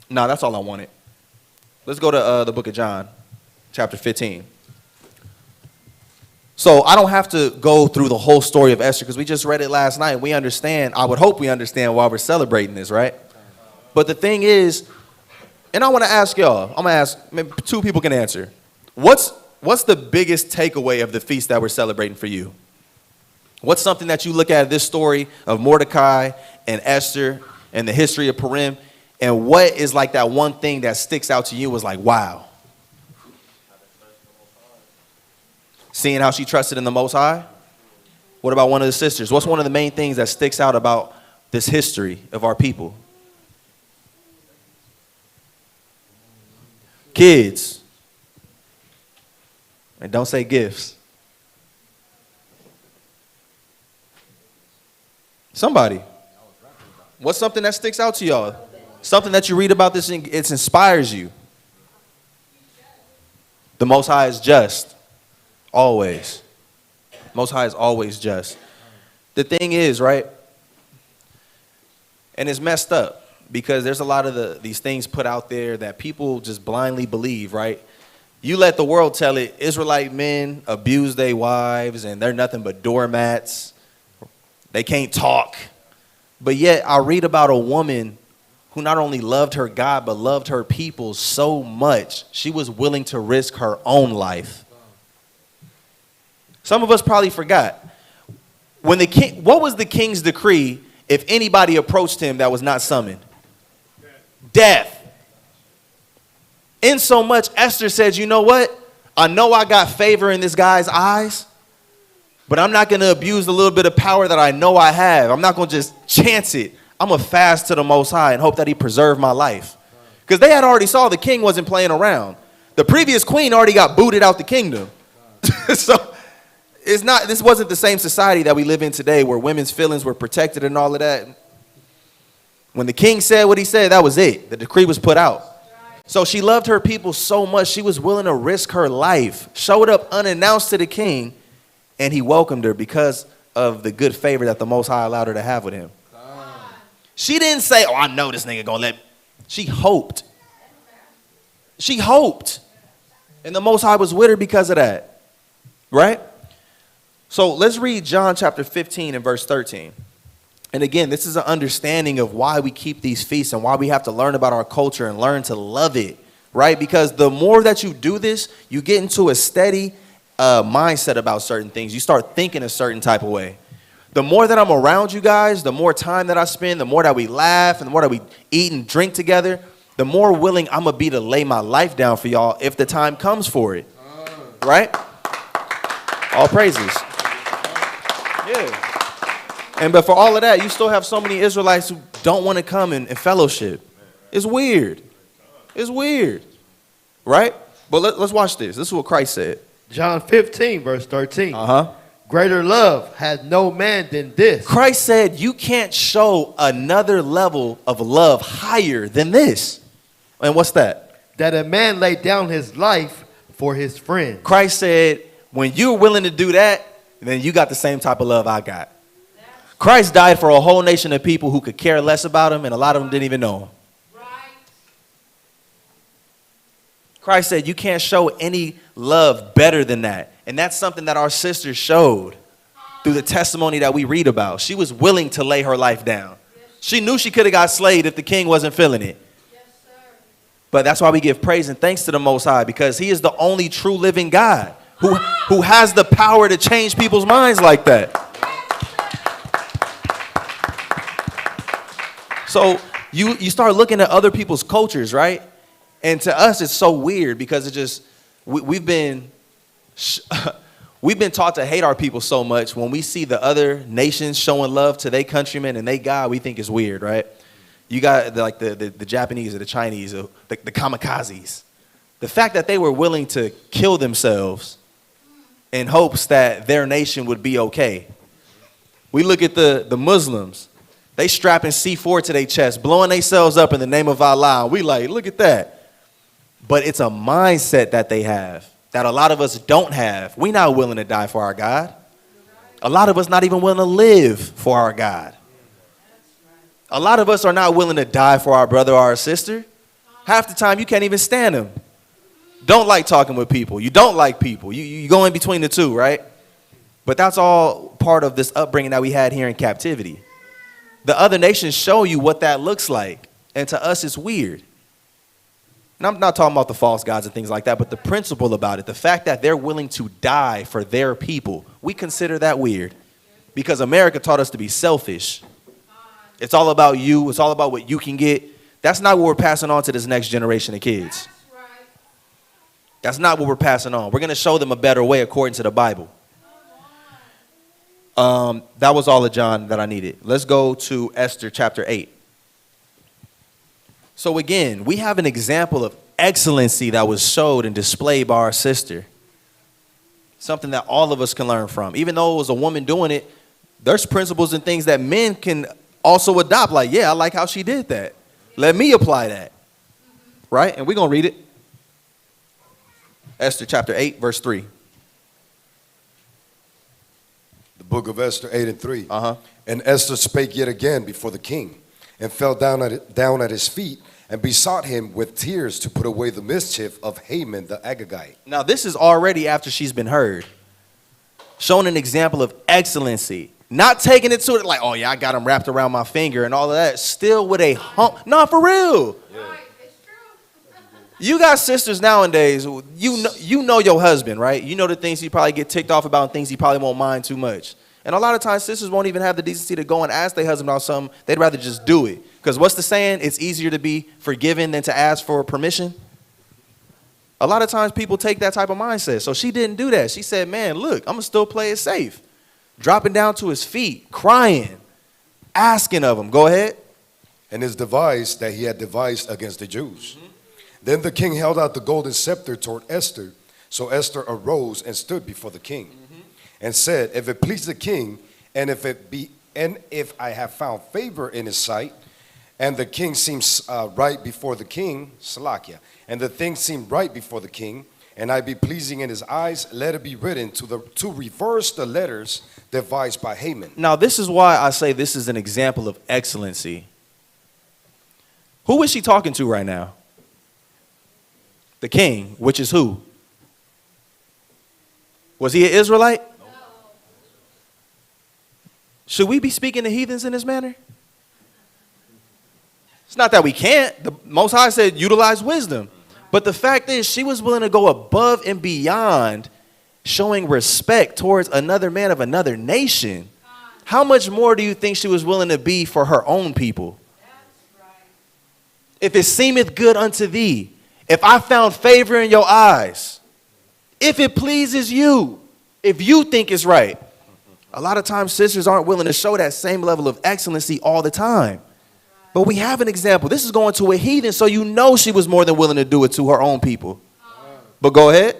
No, that's all I wanted. Let's go to the book of John, chapter 15. So I don't have to go through the whole story of Esther because we just read it last night. We understand. I would hope we understand why we're celebrating this, right? But the thing is, and I want to ask y'all, I'm going to ask, maybe two people can answer. What's the biggest takeaway of the feast that we're celebrating for you? What's something that you look at this story of Mordecai and Esther and the history of Purim, and what is like that one thing that sticks out to you was like, wow. Seeing how she trusted in the Most High? What about one of the sisters? What's one of the main things that sticks out about this history of our people? Kids. And don't say gifts. Somebody. What's something that sticks out to y'all? Something that you read about this and it inspires you. The Most High is just. Always. Most High is always just. The thing is, right? And it's messed up because there's a lot of these things put out there that people just blindly believe, right? You let the world tell it, Israelite men abuse their wives and they're nothing but doormats. They can't talk. But yet I read about a woman who not only loved her God, but loved her people so much, she was willing to risk her own life. Some of us probably forgot. When the king, what was the king's decree if anybody approached him that was not summoned? Death. In so much, Esther said, you know what? I know I got favor in this guy's eyes, but I'm not going to abuse the little bit of power that I know I have. I'm not going to just chance it. I'm going to fast to the Most High and hope that he preserve my life. Because they had already saw the king wasn't playing around. The previous queen already got booted out the kingdom. So this wasn't the same society that we live in today where women's feelings were protected and all of that. When the king said what he said, that was it. The decree was put out. So she loved her people so much, she was willing to risk her life, showed up unannounced to the king, and he welcomed her because of the good favor that the Most High allowed her to have with him. She didn't say, oh, I know this nigga gonna let me. She hoped. She hoped. And the Most High was with her because of that. Right? So let's read John chapter 15 and verse 13. And again, this is an understanding of why we keep these feasts and why we have to learn about our culture and learn to love it, right? Because the more that you do this, you get into a steady mindset about certain things. You start thinking a certain type of way. The more that I'm around you guys, the more time that I spend, the more that we laugh and the more that we eat and drink together, the more willing I'm going to be to lay my life down for y'all if the time comes for it, right? All praises. Yeah. But for all of that, you still have so many Israelites who don't want to come and fellowship. It's weird. It's weird. Right? But let's watch this. This is what Christ said. John 15, verse 13. Uh-huh. Greater love has no man than this. Christ said you can't show another level of love higher than this. And what's that? That a man lay down his life for his friend. Christ said when you're willing to do that, then you got the same type of love I got. Christ died for a whole nation of people who could care less about him, and a lot of them didn't even know him. Right. Christ said you can't show any love better than that. And that's something that our sister showed through the testimony that we read about. She was willing to lay her life down. She knew she could have got slayed if the king wasn't feeling it. Yes, sir. But that's why we give praise and thanks to the Most High, because he is the only true living God who has the power to change people's minds like that. So you start looking at other people's cultures, right? And to us, it's so weird because it just, we've been taught to hate our people so much. When we see the other nations showing love to their countrymen and they God, we think it's weird, right? You got like the Japanese or the Chinese, or the kamikazes. The fact that they were willing to kill themselves in hopes that their nation would be okay. We look at the Muslims. They strapping C4 to their chest, blowing themselves up in the name of Allah. We like, look at that. But it's a mindset that they have that a lot of us don't have. We're not willing to die for our God. A lot of us not even willing to live for our God. A lot of us are not willing to die for our brother or our sister. Half the time you can't even stand them. Don't like talking with people. You don't like people. You go in between the two, right? But that's all part of this upbringing that we had here in captivity. The other nations show you what that looks like. And to us, it's weird. And I'm not talking about the false gods and things like that, but the principle about it, the fact that they're willing to die for their people, we consider that weird. Because America taught us to be selfish. It's all about you. It's all about what you can get. That's not what we're passing on to this next generation of kids. That's not what we're passing on. We're going to show them a better way according to the Bible. That was all of John that I needed. Let's go to Esther chapter 8. So again, we have an example of excellency that was showed and displayed by our sister. Something that all of us can learn from. Even though it was a woman doing it, there's principles and things that men can also adopt. Like, yeah, I like how she did that. Let me apply that. Right? And we're going to read it. Esther chapter 8, verse 3. The book of Esther 8 and 3. And Esther spake yet again before the king, and fell down at his feet, and besought him with tears to put away the mischief of Haman the Agagite. Now this is already after she's been heard. Showing an example of excellency. Not taking it to it like, oh yeah, I got him wrapped around my finger and all of that. Still with a hump. No, for real. Yeah. You got sisters nowadays, you know your husband, right? You know the things he probably get ticked off about and things he probably won't mind too much. And a lot of times sisters won't even have the decency to go and ask their husband about something. They'd rather just do it. Because what's the saying? It's easier to be forgiven than to ask for permission. A lot of times people take that type of mindset. So she didn't do that. She said, man, look, I'm going to still play it safe. Dropping down to his feet, crying, asking of him. Go ahead. And his device that he had devised against the Jews. Then the king held out the golden scepter toward Esther. So Esther arose and stood before the king, and said, if it please the king, and if I have found favor in his sight, and the king seems right before the king, Salakia, and the thing seemed right before the king, and I be pleasing in his eyes, let it be written to reverse the letters devised by Haman. Now this is why I say this is an example of excellency. Who is she talking to right now? The king, which is who? Was he an Israelite? No. Should we be speaking to heathens in this manner? It's not that we can't. The Most High said utilize wisdom. But the fact is she was willing to go above and beyond showing respect towards another man of another nation. How much more do you think she was willing to be for her own people? That's right. If it seemeth good unto thee, if I found favor in your eyes, if it pleases you, if you think it's right. A lot of times sisters aren't willing to show that same level of excellency all the time. But we have an example. This is going to a heathen, so you know she was more than willing to do it to her own people. But go ahead.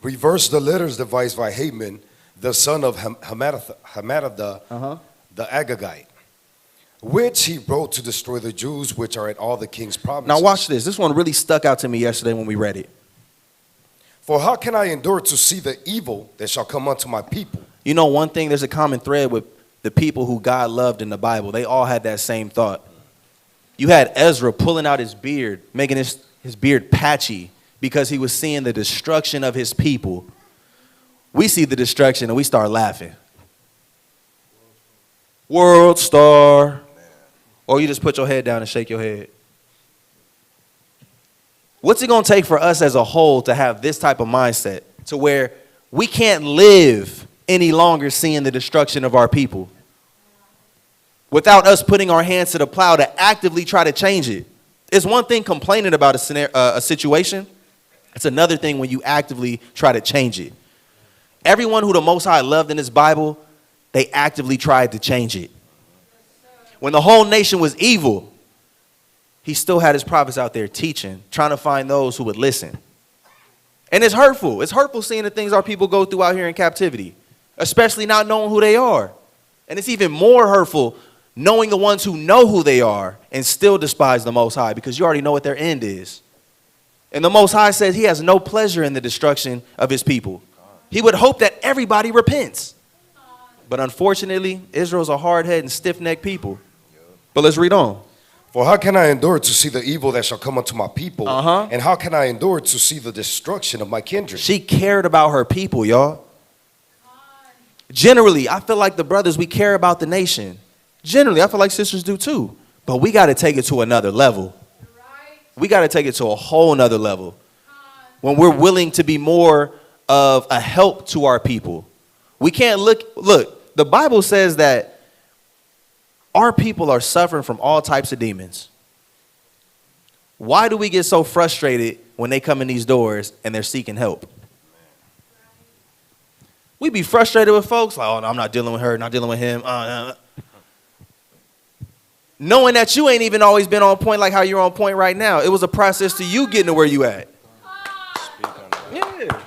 Reverse the letters devised by Haman, the son of Hammedatha, the Agagite, which he wrote to destroy the Jews which are at all the king's provinces. Now watch this. This one really stuck out to me yesterday when we read it. For how can I endure to see the evil that shall come unto my people? You know one thing, there's a common thread with the people who God loved in the Bible. They all had that same thought. You had Ezra pulling out his beard, making his beard patchy because he was seeing the destruction of his people. We see the destruction and we start laughing. World star. Or you just put your head down and shake your head. What's it going to take for us as a whole to have this type of mindset to where we can't live any longer seeing the destruction of our people without us putting our hands to the plow to actively try to change it? It's one thing complaining about a situation. It's another thing when you actively try to change it. Everyone who the Most High loved in this Bible, they actively tried to change it. When the whole nation was evil, he still had his prophets out there teaching, trying to find those who would listen. And it's hurtful. It's hurtful seeing the things our people go through out here in captivity, especially not knowing who they are. And it's even more hurtful knowing the ones who know who they are and still despise the Most High, because you already know what their end is. And the Most High says he has no pleasure in the destruction of his people. He would hope that everybody repents. But unfortunately, Israel's a hard-headed and stiff-necked people. But let's read on. For how can I endure to see the evil that shall come unto my people? Uh-huh. And how can I endure to see the destruction of my kindred? She cared about her people, y'all. Generally, I feel like the brothers, we care about the nation. Generally, I feel like sisters do too. But we got to take it to another level. We got to take it to a whole nother level. When we're willing to be more of a help to our people. We can't look, the Bible says that our people are suffering from all types of demons. Why do we get so frustrated when they come in these doors and they're seeking help? We be frustrated with folks like, oh, no, I'm not dealing with her, not dealing with him. Knowing that you ain't even always been on point like how you're on point right now. It was a process to you getting to where you at. Yeah.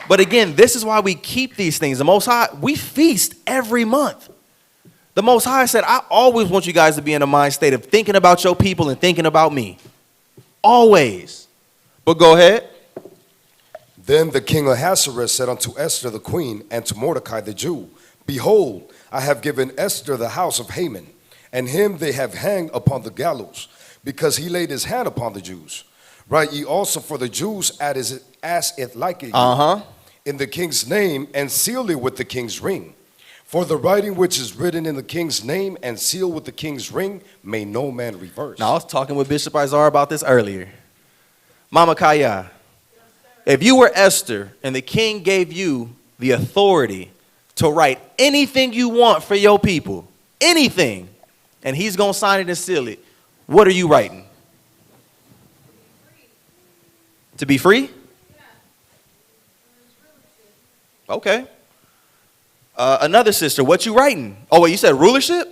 But again, this is why we keep these things. The Most High, we feast every month. The Most High said, I always want you guys to be in a mind state of thinking about your people and thinking about me. Always. But go ahead. Then the king Ahasuerus said unto Esther the queen and to Mordecai the Jew, Behold, I have given Esther the house of Haman, and him they have hanged upon the gallows, because he laid his hand upon the Jews. Write ye also for the Jews as it liketh you, in the king's name, and seal it with the king's ring. For the writing which is written in the king's name and sealed with the king's ring may no man reverse. Now, I was talking with Bishop Isaiah about this earlier. Mama Kaya, if you were Esther and the king gave you the authority to write anything you want for your people, anything, and he's going to sign it and seal it, what are you writing? To be free? Okay. Another sister, what you writing? Oh, wait, you said rulership?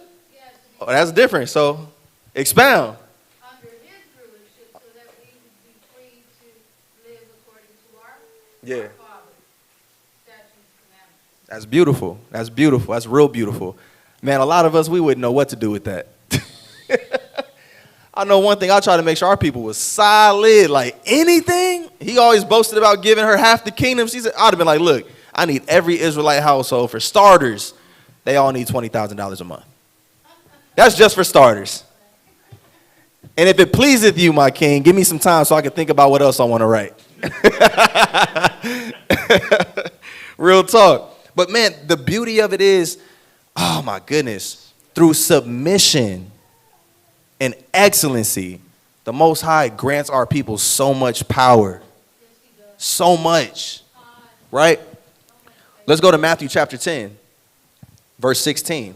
Oh, that's different. So, expound. Under his rulership, so that we would be free to live according to our Father's statutes and commandments. That's beautiful. That's beautiful. That's real beautiful. Man, a lot of us, we wouldn't know what to do with that. I know one thing, I try to make sure our people was solid, like anything. He always boasted about giving her half the kingdom. She said, I'd have been like, look, I need every Israelite household, for starters, they all need $20,000 a month. That's just for starters. And if it pleaseth you, my king, give me some time so I can think about what else I want to write. Real talk. But man, the beauty of it is, oh my goodness, through submission and excellency, the Most High grants our people so much power. So much. Right? Let's go to Matthew chapter 10, verse 16.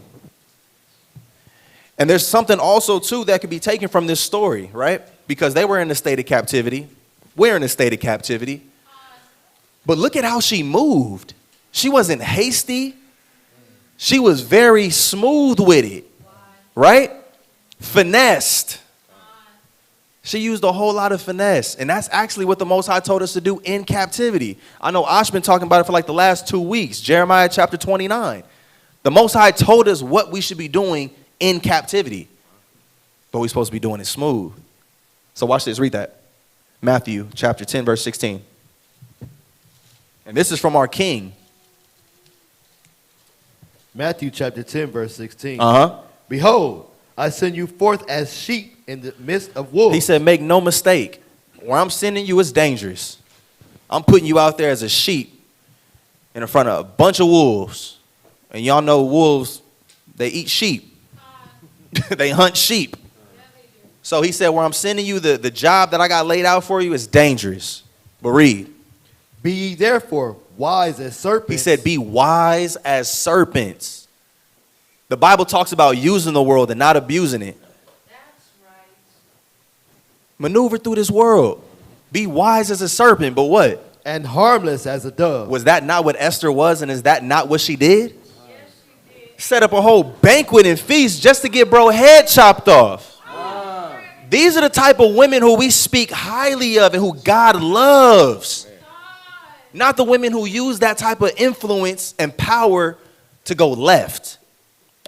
And there's something also, too, that could be taken from this story, right? Because they were in a state of captivity. We're in a state of captivity. But look at how she moved. She wasn't hasty. She was very smooth with it, right? Finessed. She used a whole lot of finesse. And that's actually what the Most High told us to do in captivity. I know Ash been talking about it for like the last 2 weeks. Jeremiah chapter 29. The Most High told us what we should be doing in captivity. But we're supposed to be doing it smooth. So watch this. Read that. Matthew chapter 10, verse 16. And this is from our king. Matthew chapter 10, verse 16. Behold, I send you forth as sheep in the midst of wolves. He said, make no mistake. Where I'm sending you is dangerous. I'm putting you out there as a sheep in front of a bunch of wolves. And y'all know wolves, they eat sheep. They hunt sheep. So he said, where I'm sending you, the job that I got laid out for you is dangerous. But read. Be ye therefore wise as serpents. He said, be wise as serpents. The Bible talks about using the world and not abusing it. That's right. Maneuver through this world. Be wise as a serpent, but what? And harmless as a dove. Was that not what Esther was, and is that not what she did? Set up a whole banquet and feast just to get bro head chopped off. These are the type of women who we speak highly of and who God loves. Not the women who use that type of influence and power to go left.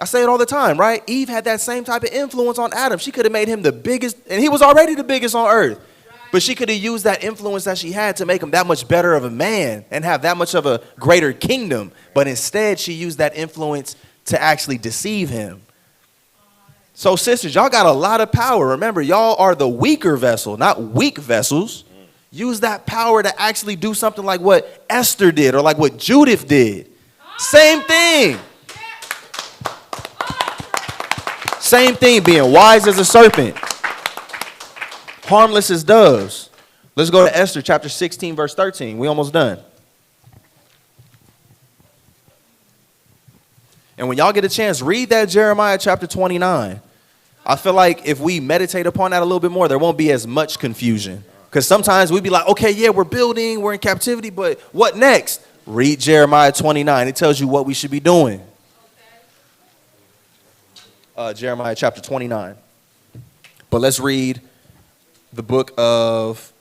I say it all the time, right? Eve had that same type of influence on Adam. She could have made him the biggest, and he was already the biggest on earth. But she could have used that influence that she had to make him that much better of a man and have that much of a greater kingdom. But instead, she used that influence to actually deceive him. So sisters, y'all got a lot of power. Remember, y'all are the weaker vessel, not weak vessels. Use that power to actually do something like what Esther did or like what Judith did. Same thing. Same thing, being wise as a serpent, harmless as doves. Let's go to Esther chapter 16, verse 13. We almost done. And when y'all get a chance, read that Jeremiah chapter 29. I feel like if we meditate upon that a little bit more, there won't be as much confusion. Because sometimes we'd be like, okay, yeah, we're building, we're in captivity, but what next? Read Jeremiah 29. It tells you what we should be doing. Jeremiah chapter 29. But let's read the book of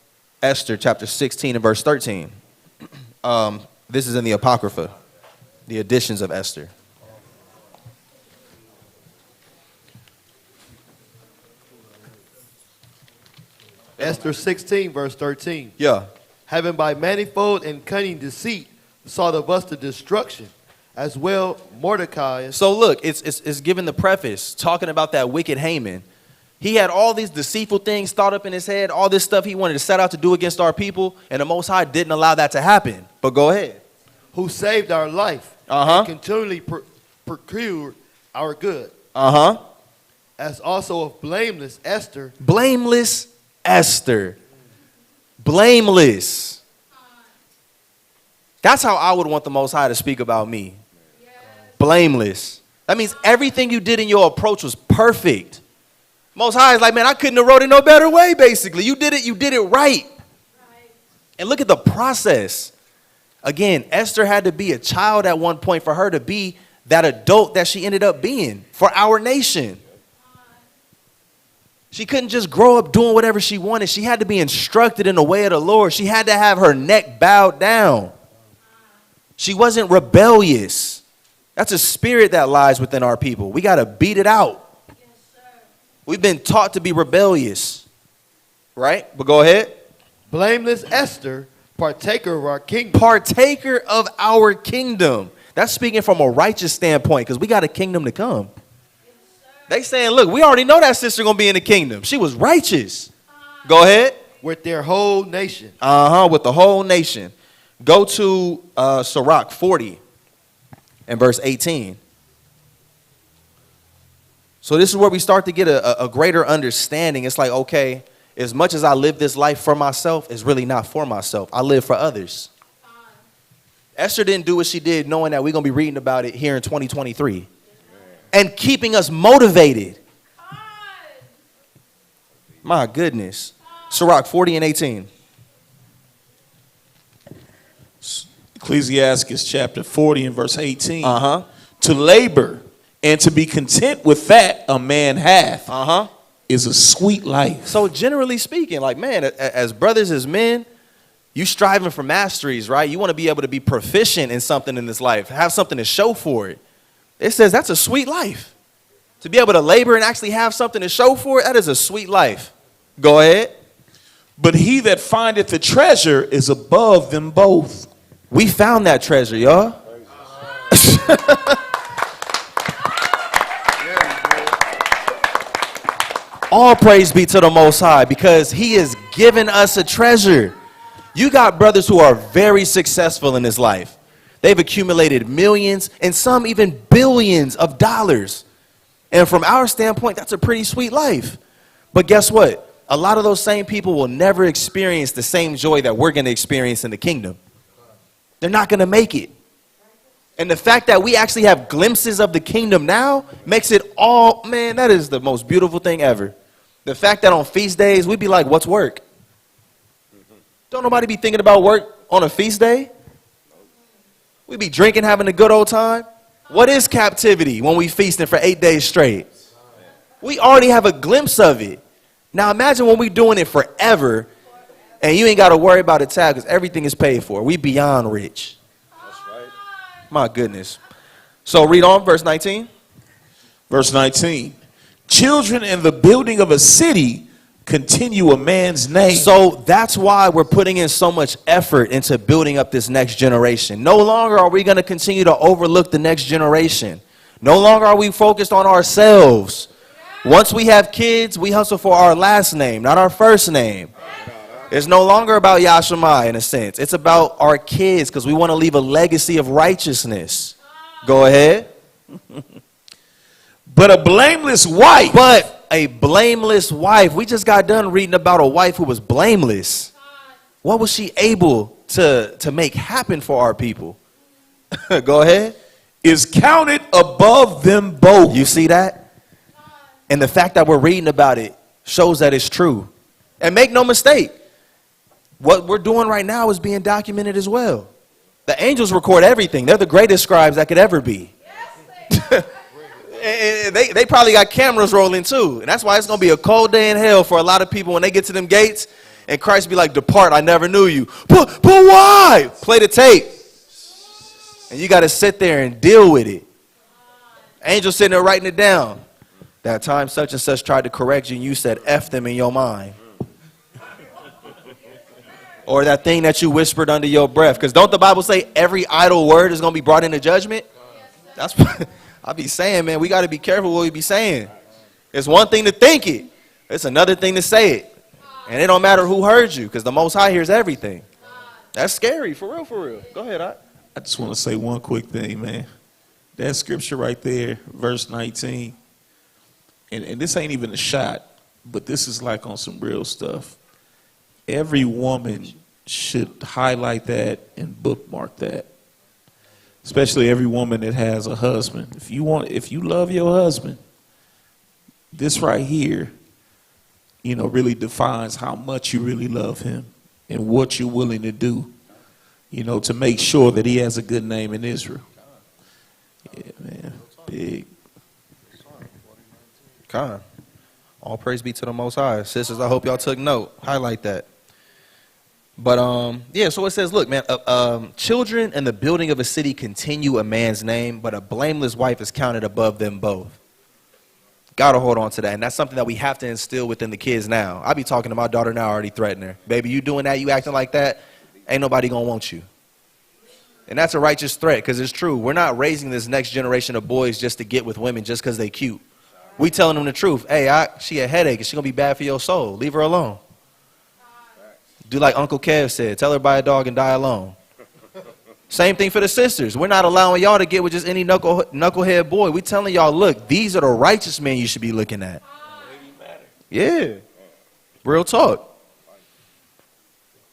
Esther, chapter 16 and verse 13. This is in the Apocrypha, the editions of Esther. Esther 16, verse 13. Yeah. Having by manifold and cunning deceit sought of us the destruction, as well Mordecai. So look, it's given the preface, talking about that wicked Haman. He had all these deceitful things thought up in his head, all this stuff he wanted to set out to do against our people, and the Most High didn't allow that to happen. But go ahead. Who saved our life and continually procured our good. As also of blameless Esther. Blameless Esther. Blameless. That's how I would want the Most High to speak about me. Blameless. That means everything you did in your approach was perfect. Most High is like, man, I couldn't have wrote it no better way, basically. You did it right. And look at the process. Again, Esther had to be a child at one point for her to be that adult that she ended up being for our nation. She couldn't just grow up doing whatever she wanted. She had to be instructed in the way of the Lord. She had to have her neck bowed down. She wasn't rebellious. That's a spirit that lies within our people. We got to beat it out. We've been taught to be rebellious, right? But go ahead. Blameless Esther, partaker of our kingdom. Partaker of our kingdom. That's speaking from a righteous standpoint because we got a kingdom to come. They saying, look, we already know that sister going to be in the kingdom. She was righteous. Go ahead. With their whole nation. With the whole nation. Go to Sirach 40 and verse 18. So this is where we start to get a greater understanding. It's like, okay, as much as I live this life for myself, it's really not for myself. I live for others. Esther didn't do what she did knowing that we're going to be reading about it here in 2023. And keeping us motivated. My goodness. Sirach 40 and 18. Ecclesiastes chapter 40 and verse 18. To labor and to be content with that a man hath is a sweet life. So generally speaking, like, man, as brothers, as men, you striving for masteries, right? You want to be able to be proficient in something in this life, have something to show for it. It says that's a sweet life. To be able to labor and actually have something to show for it, that is a sweet life. Go ahead. But he that findeth the treasure is above them both. We found that treasure, y'all. All praise be to the Most High because he has given us a treasure. You got brothers who are very successful in this life. They've accumulated millions and some even billions of dollars. And from our standpoint, that's a pretty sweet life. But guess what? A lot of those same people will never experience the same joy that we're going to experience in the kingdom. They're not going to make it. And the fact that we actually have glimpses of the kingdom now makes it all, man, that is the most beautiful thing ever. The fact that on feast days, we be like, what's work? Don't nobody be thinking about work on a feast day? We be drinking, having a good old time. What is captivity when we feasting for 8 days straight? We already have a glimpse of it. Now imagine when we doing it forever and you ain't got to worry about a tab because everything is paid for. We beyond rich. That's right. My goodness. So read on, verse 19. Verse 19. Children in the building of a city continue a man's name. So that's why we're putting in so much effort into building up this next generation. No longer are we going to continue to overlook the next generation. No longer are we focused on ourselves. Once we have kids, we hustle for our last name, not our first name. It's no longer about Yashami in a sense. It's about our kids because we want to leave a legacy of righteousness. Go ahead. But a blameless wife. But a blameless wife. We just got done reading about a wife who was blameless. What was she able to make happen for our people? Go ahead. Is counted above them both. You see that? And the fact that we're reading about it shows that it's true. And make no mistake, what we're doing right now is being documented as well. The angels record everything. They're the greatest scribes that could ever be. And they probably got cameras rolling too. And that's why it's going to be a cold day in hell for a lot of people when they get to them gates and Christ be like, depart, I never knew you. But why? Play the tape. And you got to sit there and deal with it. Angels sitting there writing it down. That time such and such tried to correct you and you said F them in your mind. Or that thing that you whispered under your breath. Because don't the Bible say every idle word is going to be brought into judgment? That's what I be saying, man. We got to be careful what we be saying. It's one thing to think it. It's another thing to say it. And it don't matter who heard you because the Most High hears everything. That's scary, for real, for real. Go ahead, I just want to say one quick thing, man. That scripture right there, verse 19. And this ain't even a shot, but this is like on some real stuff. Every woman should highlight that and bookmark that. Especially every woman that has a husband. If you love your husband, this right here, really defines how much you really love him and what you're willing to do, to make sure that he has a good name in Israel. Yeah, man. Big. Con. All praise be to the Most High. Sisters, I hope y'all took note. Highlight that. But, yeah, so it says, look, man, children in the building of a city continue a man's name, but a blameless wife is counted above them both. Got to hold on to that. And that's something that we have to instill within the kids now. I be talking to my daughter now, already threatening her. Baby, you doing that, you acting like that, ain't nobody going to want you. And that's a righteous threat because it's true. We're not raising this next generation of boys just to get with women just because they cute. We telling them the truth. Hey, she a headache and she going to be bad for your soul. Leave her alone. Do like Uncle Kev said. Tell her buy a dog and die alone. Same thing for the sisters. We're not allowing y'all to get with just any knucklehead boy. We telling y'all, look, these are the righteous men you should be looking at. Yeah. Real talk.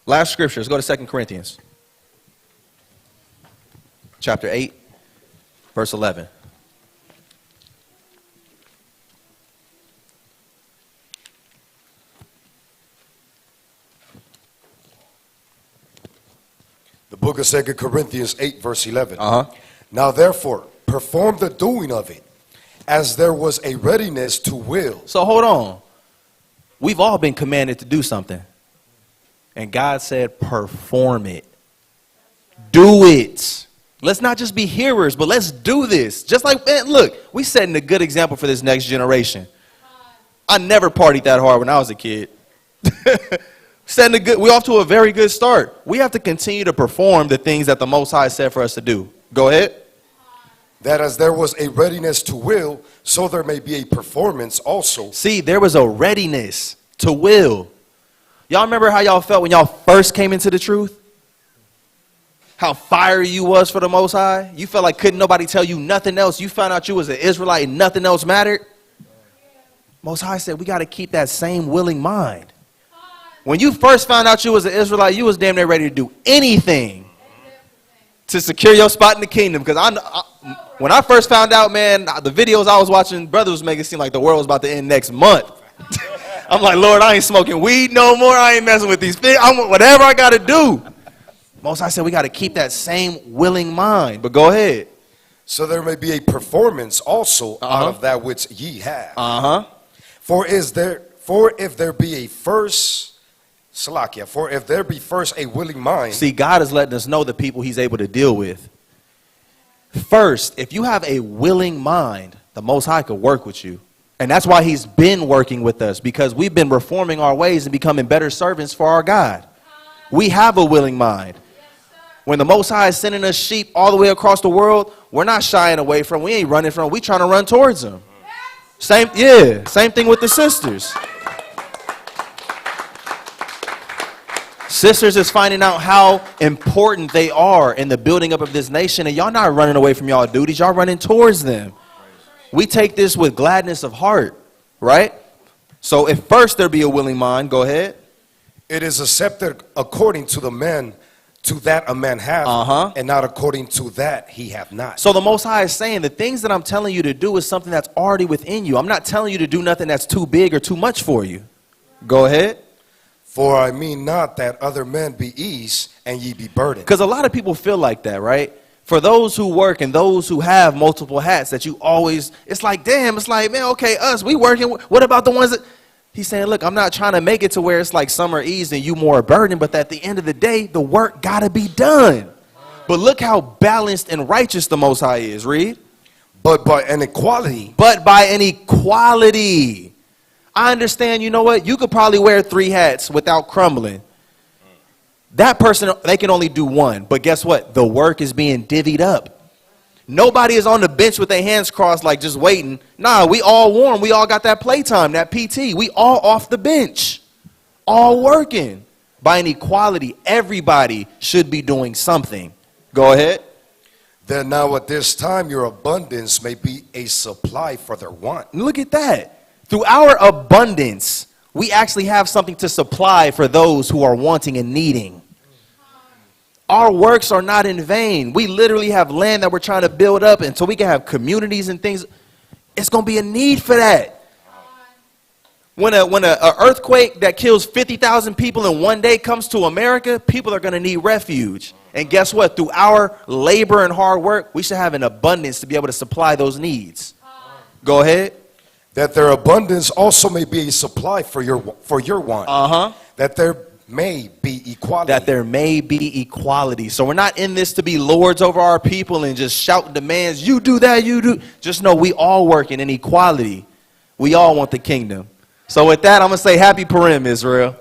Last scripture. Let's go to 2 Corinthians. Chapter 8, verse 11. The book of 2 Corinthians 8, verse 11. Uh-huh. Now therefore, perform the doing of it, as there was a readiness to will. So hold on. We've all been commanded to do something. And God said, perform it. Do it. Let's not just be hearers, but let's do this. Just like, man, look, we setting a good example for this next generation. I never partied that hard when I was a kid. We're off to a very good start. We have to continue to perform the things that the Most High said for us to do. Go ahead. That as there was a readiness to will, so there may be a performance also. See, there was a readiness to will. Y'all remember how y'all felt when y'all first came into the truth? How fiery you was for the Most High? You felt like couldn't nobody tell you nothing else. You found out you was an Israelite and nothing else mattered. Most High said we got to keep that same willing mind. When you first found out you was an Israelite, you was damn near ready to do anything to secure your spot in the kingdom. Because when I first found out, man, the videos I was watching, brothers was making it seem like the world was about to end next month. I'm like, Lord, I ain't smoking weed no more. I ain't messing with these things. Whatever I got to do. Most I said we got to keep that same willing mind. But go ahead. So there may be a performance also out of that which ye have. For if there be first a willing mind. See, God is letting us know the people he's able to deal with. First, if you have a willing mind, the Most High could work with you. And that's why he's been working with us, because we've been reforming our ways and becoming better servants for our God. We have a willing mind. When the Most High is sending us sheep all the way across the world, we're not shying away from, we ain't running from, we trying to run towards them. Same thing with the sisters. Sisters is finding out how important they are in the building up of this nation, and y'all not running away from y'all duties, y'all running towards them. We take this with gladness of heart, right? So if first there be a willing mind, go ahead. It is accepted according to the man, to that a man hath, and not according to that he hath not. So the Most High is saying the things that I'm telling you to do is something that's already within you. I'm not telling you to do nothing that's too big or too much for you. Go ahead. For I mean not that other men be eased and ye be burdened. Because a lot of people feel like that, right? For those who work and those who have multiple hats, that you always, it's like, damn, it's like, man, okay, us, we working. What about the ones that, he's saying, look, I'm not trying to make it to where it's like some are eased and you more burdened, but at the end of the day, the work got to be done. But look how balanced and righteous the Most High is, read. But by an equality. But by an equality. I understand, you know what? You could probably wear 3 hats without crumbling. That person, they can only do one. But guess what? The work is being divvied up. Nobody is on the bench with their hands crossed like just waiting. Nah, we all warm. We all got that playtime, that PT. We all off the bench. All working. By an equality, everybody should be doing something. Go ahead. Then now at this time your abundance may be a supply for their want. Look at that. Through our abundance, we actually have something to supply for those who are wanting and needing. Our works are not in vain. We literally have land that we're trying to build up, and so we can have communities and things. It's going to be a need for that. When a earthquake that kills 50,000 people in one day comes to America, people are going to need refuge. And guess what? Through our labor and hard work, we should have an abundance to be able to supply those needs. Go ahead. That their abundance also may be a supply for your want. That there may be equality. That there may be equality. So we're not in this to be lords over our people and just shout demands. You do that, you do. Just know we all working in equality. We all want the kingdom. So with that, I'm going to say happy Purim, Israel.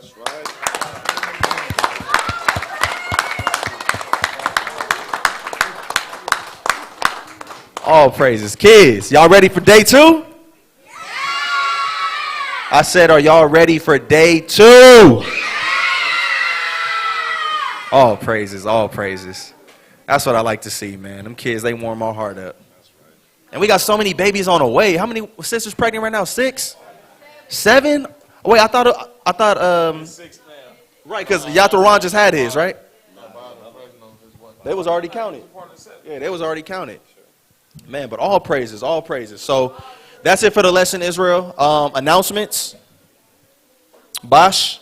All praises. Kids, y'all ready for day 2? I said, are y'all ready for day 2? All praises, all praises. That's what I like to see, man. Them kids, they warm my heart up. And we got so many babies on the way. How many sisters pregnant right now? 6? 7? Wait, I thought 6 now. right, because Yataran just had his, right? They was already counted. Yeah, they was already counted. Man, but all praises, all praises. So that's it for the lesson, Israel. Announcements. Bosh.